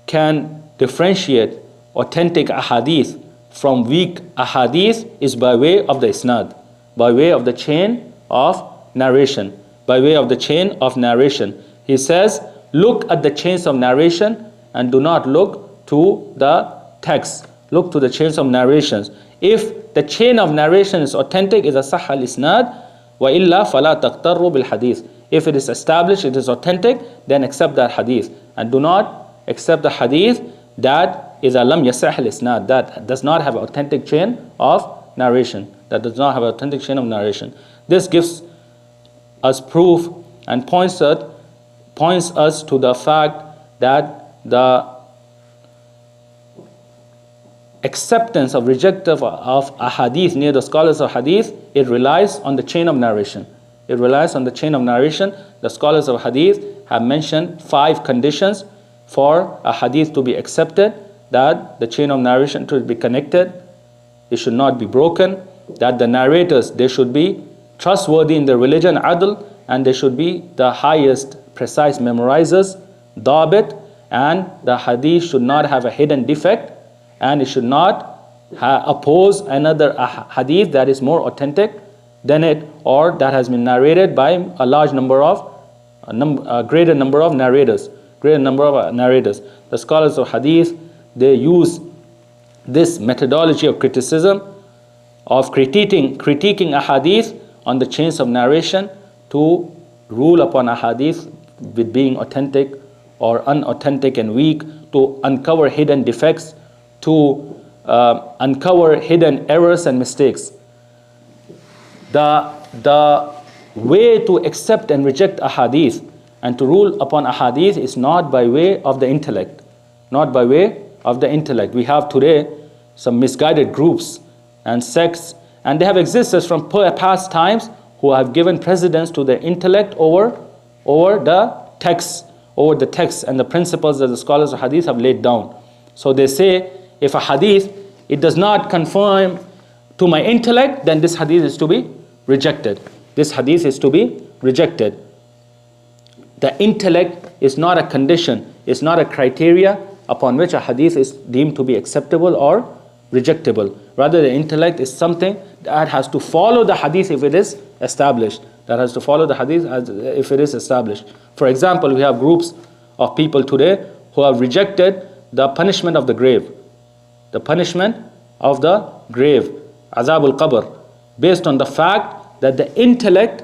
Speaker 2: can differentiate authentic ahadith from weak ahadith is by way of the isnad, by way of the chain of narration, by way of the chain of narration. He says, look at the chains of narration and do not look to the text. Look to the chains of narrations. If the chain of narration is authentic, is a sahha al-isnad, wa illa fala taqtarru bil hadith. If it is established, it is authentic, then accept that hadith, and do not accept the hadith that is lam yasih al-isnad, that does not have an authentic chain of narration. That does not have an authentic chain of narration. This gives us proof and points us to the fact that the acceptance of rejection of a hadith near the scholars of hadith, it relies on the chain of narration. It relies on the chain of narration. The scholars of hadith have mentioned 5 conditions for a hadith to be accepted: that the chain of narration should be connected, it should not be broken, that the narrators, they should be trustworthy in their religion, adl, and they should be the highest precise memorizers, dabit, and the hadith should not have a hidden defect, and it should not oppose another hadith that is more authentic than it, or that has been narrated by a large number of, a greater number of narrators. The scholars of hadith, they use this methodology of criticism, of critiquing a hadith on the chains of narration, to rule upon a hadith with being authentic or unauthentic and weak, to uncover hidden defects, to uncover hidden errors and mistakes. The way to accept and reject a hadith and to rule upon a hadith is not by way of the intellect. Not by way of the intellect. We have today some misguided groups and sects, and they have existed from past times, who have given precedence to the intellect over the text and the principles that the scholars of hadith have laid down. So they say, if a hadith, it does not conform to my intellect, then this hadith is to be rejected. This hadith is to be rejected. the intellect is not a condition, it's not a criteria upon which a hadith is deemed to be acceptable or rejectable. Rather, the intellect is something that has to follow the hadith if it is established. That has to follow the hadith if it is established. For example, we have groups of people today who have rejected the punishment of the grave. The punishment of the grave, azab al-qabr, based on the fact that the intellect,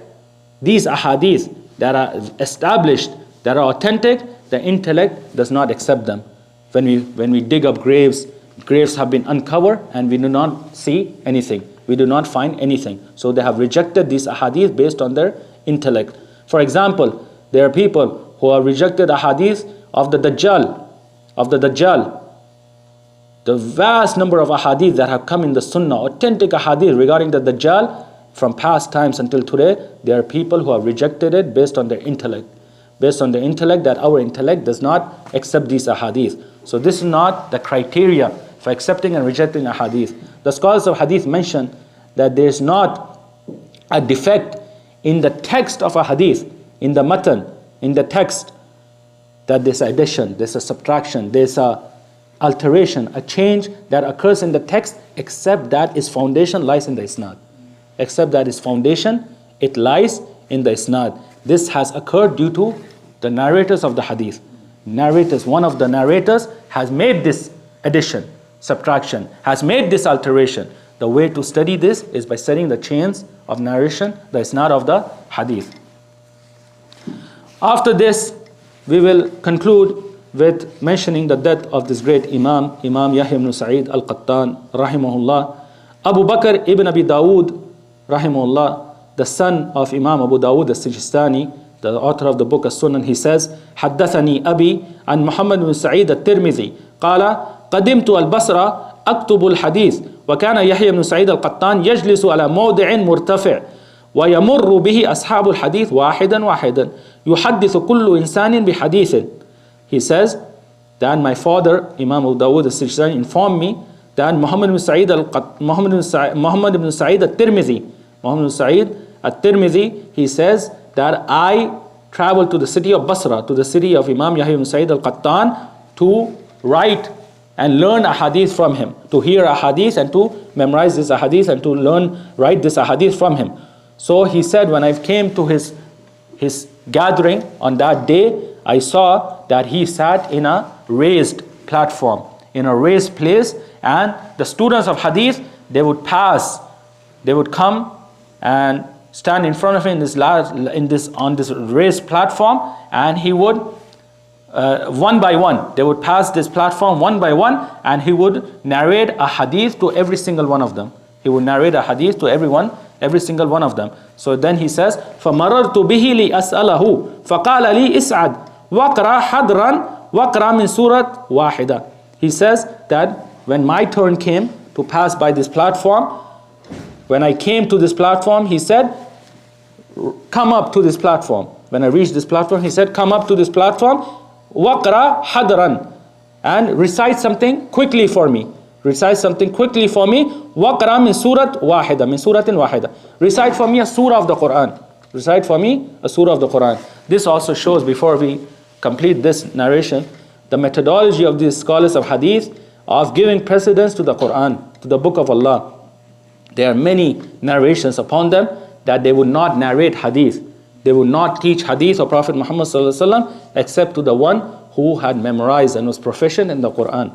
Speaker 2: these ahadith that are established, that are authentic, the intellect does not accept them. When we dig up graves have been uncovered and we do not see anything. We do not find anything. So they have rejected these ahadith based on their intellect. For example, there are people who have rejected ahadith of the Dajjal. The vast number of ahadith that have come in the Sunnah, authentic ahadith regarding the Dajjal from past times until today, there are people who have rejected it based on their intellect. Based on the intellect, that our intellect does not accept these ahadith. So this is not the criteria for accepting and rejecting ahadith. The scholars of hadith mention that there is not a defect in the text of a hadith, in the matan, in the text, that there's addition, there's a subtraction, there's a alteration, a change that occurs in the text, except that its foundation lies in the isnad. Except that its foundation, it lies in the isnad. This has occurred due to the narrators of the hadith. One of the narrators has made this addition, subtraction, has made this alteration. The way to study this is by studying the chains of narration, the isnad of the hadith. After this, we will conclude with mentioning the death of this great Imam Yahya ibn Sa'id al-Qattan, rahimahullah. Abu Bakr ibn Abi Dawood, rahimahullah, the son of Imam Abu Dawood al-Sijistani, the author of the book As-Sunan, he says, حدثني أبي عن محمد بن سعيد الترمذي قال قدمت البصرة أكتب الحديث وكان يحيى بن سعيد القطان يجلس على موضع مرتفع ويمر به أصحاب الحديث واحدا واحدا يحدث كل إنسان بحديث. He says that my father, Imam Abu Dawood al-Sijistani, informed me that Muhammad ibn Sa'id al-Tirmidhi, he says that I traveled to the city of Basra, to the city of Imam Yahya ibn Sa'id al-Qattan, to write and learn a hadith from him, to hear a hadith and to memorize this hadith and to write this hadith from him. So he said, when I came to his gathering on that day, I saw that he sat in a raised platform, in a raised place, and the students of hadith, they would come and stand in front of him on this raised platform, and he would one by one, they would pass this platform one by one, and he would narrate a hadith to every single one of them. He would narrate a hadith to every single one of them. So then he says, فَمَرَرْتُ بِهِ لِأَسْأَلَهُ فَقَالَ لِي إِسْعَدْ وَقْرَى حَدْرًا وَقْرَى مِنْ سُورَةٍ وَاحِدَةٍ. He says that when my turn came to pass by this platform, when I came to this platform, he said, come up to this platform. When I reached this platform, he said, come up to this platform, وَقْرَى حَدْرًا, and recite something quickly for me. Recite something quickly for me. وَقْرَى مِنْ سُورَةٍ وَاحِدَةٍ. Recite for me a surah of the Quran. Recite for me a surah of the Quran. This also shows, before we complete this narration, the methodology of these scholars of hadith of giving precedence to the Quran, to the book of Allah. There are many narrations upon them that they would not narrate hadith. They would not teach hadith of Prophet Muhammad ﷺ except to the one who had memorized and was proficient in the Quran.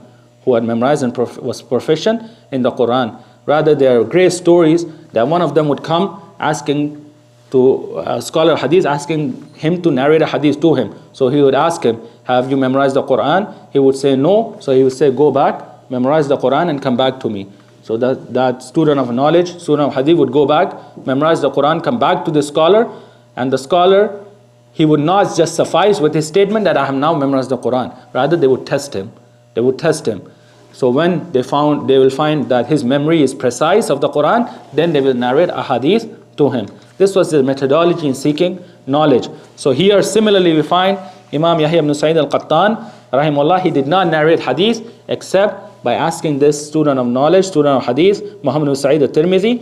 Speaker 2: Who had memorized and was proficient in the Quran. Rather, there are great stories that one of them would come asking to a scholar of hadith, asking him to narrate a hadith to him. So he would ask him, have you memorized the Quran? He would say no. So he would say, go back, memorize the Quran and come back to me. So that student of knowledge, student of hadith would go back, memorize the Quran, come back to the scholar, and the scholar, he would not just suffice with his statement that I have now memorized the Quran. Rather, they would test him. They would test him. So when they will find that his memory is precise of the Quran, then they will narrate a hadith to him. This was the methodology in seeking knowledge. So here similarly we find Imam Yahya ibn Sa'id al-Qattan, rahimahullah, he did not narrate hadith except by asking this student of knowledge, student of hadith, Muhammad ibn Sa'id al-Tirmidhi,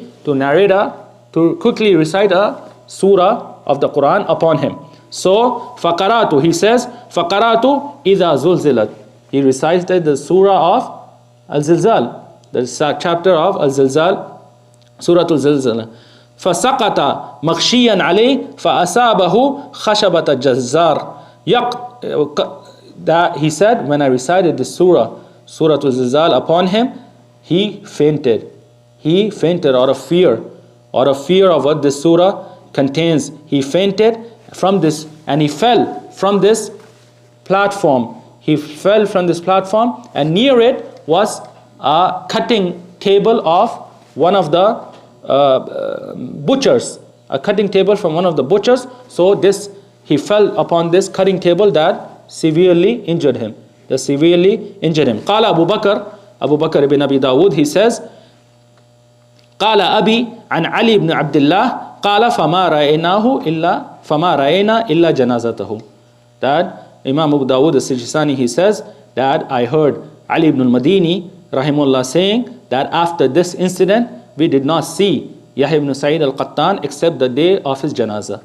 Speaker 2: to quickly recite a surah of the Quran upon him. So, فَقَرَاتُ, he says, فَقَرَاتُ إِذَا زُلْزِلَتْ. He recited the surah of Al-Zilzal, the chapter of Al-Zilzal, Surah Al-Zilzal. فَسَقَطَ مَغْشِيًّا عَلَيْهِ فَأَصَابَهُ خَشَبَةَ الجَّزَّارِ. That he said, when I recited this surah, Surah Al-Zilzal, upon him, he fainted. He fainted out of fear of what this surah contains. He fainted from this, and he fell from this platform. He fell from this platform, and near it was a cutting table of one of the butchers. A cutting table from one of the butchers. So he fell upon this cutting table that severely injured him. قال Abu Bakr ibn Abi Dawud, he says, قال أبي عن علي بن عبد الله قال فما رأينا إلا جنازته. That Imam Abu Dawud al-Sijistani, he says that I heard Ali ibn al-Madini rahimullah saying that after this incident we did not see Yahya ibn Sa'id al-Qattan except the day of his janazah.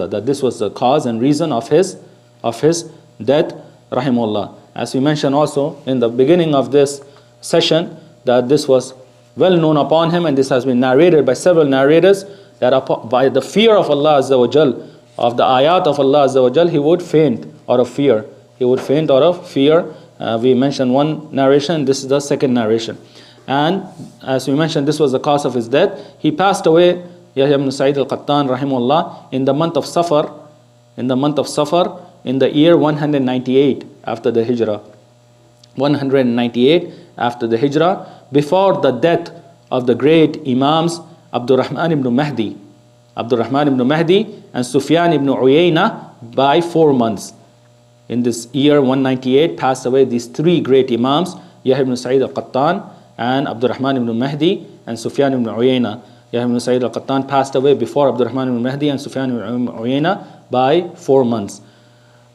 Speaker 2: That this was the cause and reason of his death rahimullah. As we mentioned also in the beginning of this session, that this was well known upon him, and this has been narrated by several narrators, that by the fear of Allah Azza wa Jal, of the ayat of Allah Azza wa Jal, he would faint out of fear. We mentioned one narration, this is the second narration. And as we mentioned, this was the cause of his death. He passed away, Yahya ibn Sa'id al-Qattan rahimahullah, in the month of Safar, in the year 198 after the Hijrah. 198 after the Hijrah, before the death of the great Imams Abdurrahman ibn Mahdi and Sufyan ibn Uyayna by 4 months. In this year 198 passed away these three great Imams, Yahya ibn Sa'id al-Qattan and Abdurrahman ibn Mahdi and Sufyan ibn Uyayna. Yahya ibn Sa'id al-Qattan passed away before Abdurrahman ibn Mahdi and Sufyan ibn Uyayna by 4 months.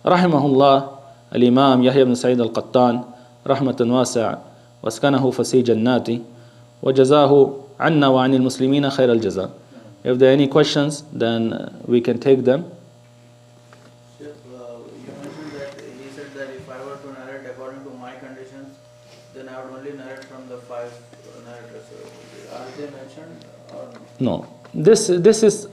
Speaker 2: Rahimahullah al-Imam Yahya ibn Sa'id al-Qattan rahmatan wasi'a waskanahu fasi jannati wa jazahu anna wa anil muslimina khair al-jaza. If there are any questions, then we can take them.
Speaker 4: You mentioned that he said that if I were to narrate according to my conditions, then I would only narrate from the 5 narrators. Are they mentioned or
Speaker 2: no? This is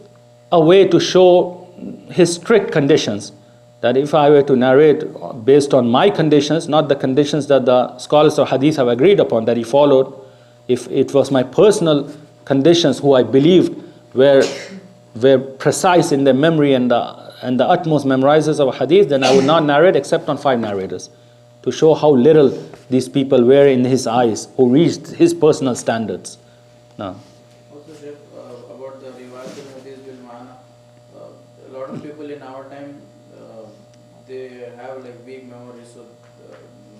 Speaker 2: a way to show his strict conditions. That if I were to narrate based on my conditions, not the conditions that the scholars of hadith have agreed upon, that he followed, if it was my personal conditions who I believed were precise in their memory and the utmost memorizers of hadith, then I would not narrate except on 5 narrators, to show how little these people were in his eyes, who reached his personal standards. No.
Speaker 4: also Sheikh, about the riwayat al-hadith bil ma'na, a lot of people in our time, they have like weak memory, so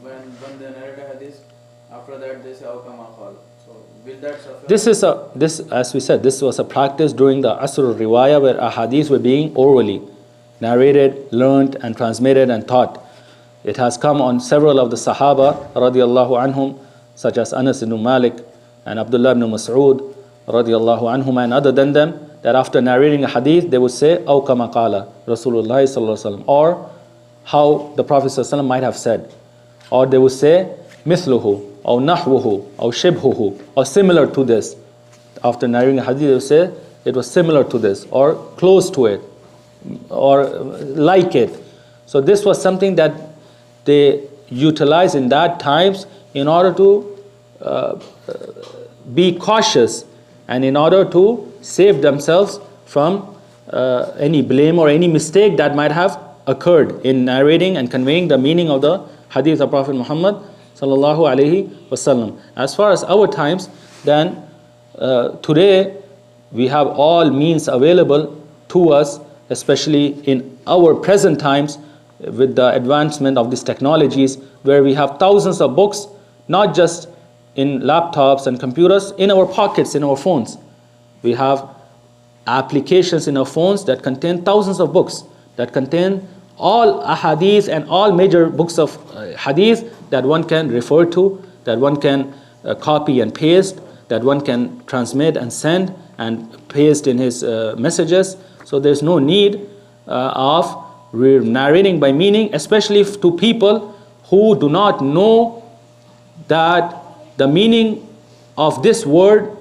Speaker 4: when they narrate a hadith, after that they say how kama qala. So will that suffer?
Speaker 2: This as we said, this was a practice during the Asr al-Riwayah, where ahadith were being orally narrated, learnt and transmitted and taught. It has come on several of the Sahaba radiallahu anhum, such as Anas ibn Malik and Abdullah ibn Mas'ud radiallahu anhum, and other than them, that after narrating a hadith they would say aw kama qala Rasulullah sallallahu alaihi wasallam, or how the Prophet sallallahu alaihi wasallam might have said, or they would say mithluhu or nahwuhu or shibhuhu, or similar to this. After narrating a hadith they would say it was similar to this, or close to it, or like it. So this was something that they utilized in that times in order to be cautious and in order to save themselves from any blame or any mistake that might have occurred in narrating and conveying the meaning of the hadith of Prophet Muhammad sallallahu alaihi wasallam. As far as our times, then today we have all means available to us, especially in our present times with the advancement of these technologies, where we have thousands of books, not just in laptops and computers, in our pockets, in our phones. We have applications in our phones that contain thousands of books, that contain all ahadith and all major books of hadith that one can refer to, that one can copy and paste, that one can transmit and send and paste in his messages, So there's no need of narrating by meaning, especially to people who do not know that the meaning of this word.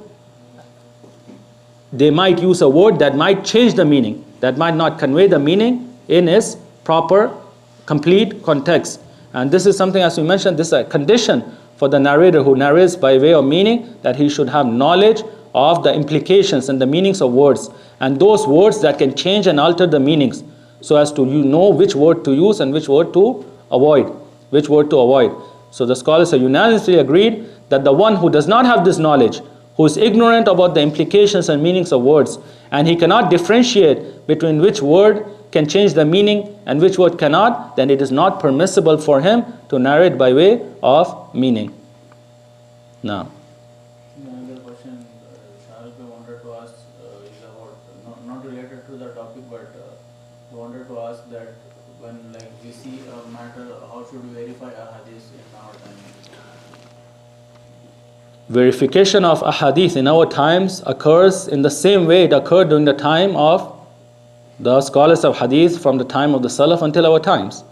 Speaker 2: They might use a word that might change the meaning, that might not convey the meaning in its proper, complete context. And this is something, as we mentioned, this is a condition for the narrator who narrates by way of meaning, that he should have knowledge of the implications and the meanings of words, and those words that can change and alter the meanings, so as to know which word to use and which word to avoid. So the scholars have unanimously agreed that the one who does not have this knowledge, who is ignorant about the implications and meanings of words, and he cannot differentiate between which word can change the meaning and which word cannot, then it is not permissible for him to narrate by way of meaning. Now,
Speaker 4: another question Sharif wanted to ask is about, not related to the topic, but wanted to ask that when we see a matter, how should we verify a hadith in our time?
Speaker 2: verification of ahadith in our times occurs in the same way it occurred during the time of the scholars of hadith from the time of the Salaf until our times.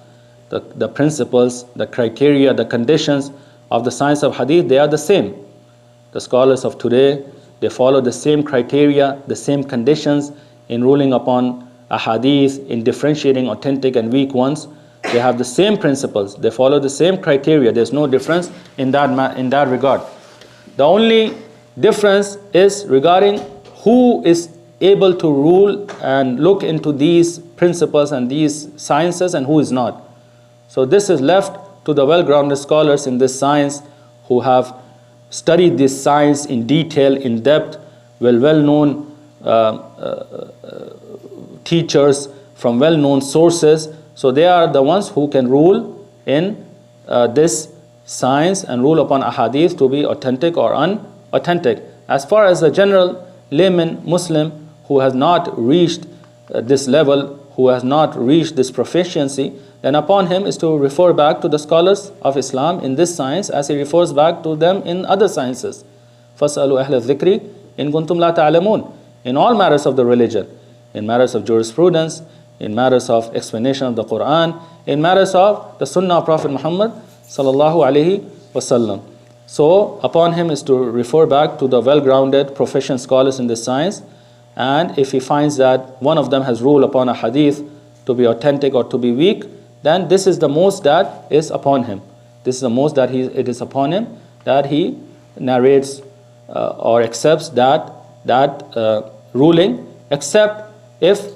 Speaker 2: The principles, the criteria, the conditions of the science of hadith, they are the same. The scholars of today, they follow the same criteria, the same conditions in ruling upon ahadith, in differentiating authentic and weak ones. They have the same principles, they follow the same criteria. There's no difference in that regard. The only difference is regarding who is able to rule and look into these principles and these sciences and who is not. So this is left to the well-grounded scholars in this science who have studied this science in detail, in depth, well-known teachers from well-known sources. So they are the ones who can rule in this science and rule upon ahadith to be authentic or unauthentic. As far as the general layman Muslim who has not reached this level, who has not reached this proficiency, then upon him is to refer back to the scholars of Islam in this science as he refers back to them in other sciences. فَاسْأَلُوا أَهْلَ الذِّكْرِ إِن كُنْتُمْ لَا تَعْلَمُونَ. In all matters of the religion, in matters of jurisprudence, in matters of explanation of the Quran, in matters of the Sunnah of Prophet Muhammad sallallahu alaihi wasallam. So upon him is to refer back to the well-grounded, proficient scholars in this science, and if he finds that one of them has ruled upon a hadith to be authentic or to be weak, then this is the most that is upon him. This is the most that it is upon him that he narrates or accepts that ruling, except if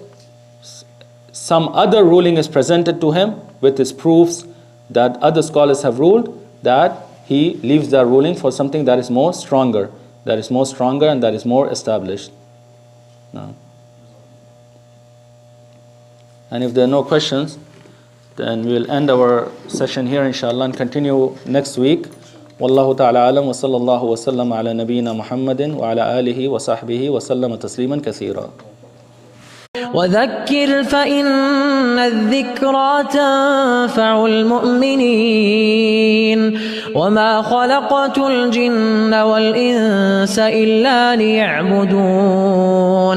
Speaker 2: some other ruling is presented to him with his proofs that other scholars have ruled, that he leaves that ruling for something that is more stronger, and that is more established. No. And if there are no questions, then we will end our session here inshallah and continue next week. Wallahu ta'ala alam wa sallallahu wa sallam ala nabiyyina Muhammadin wa ala alihi wa sahbihi wa sallama tasliman kathira.
Speaker 5: وذكر فإن الذكرى تنفع المؤمنين وما خلقت الجن والإنس إلا ليعبدون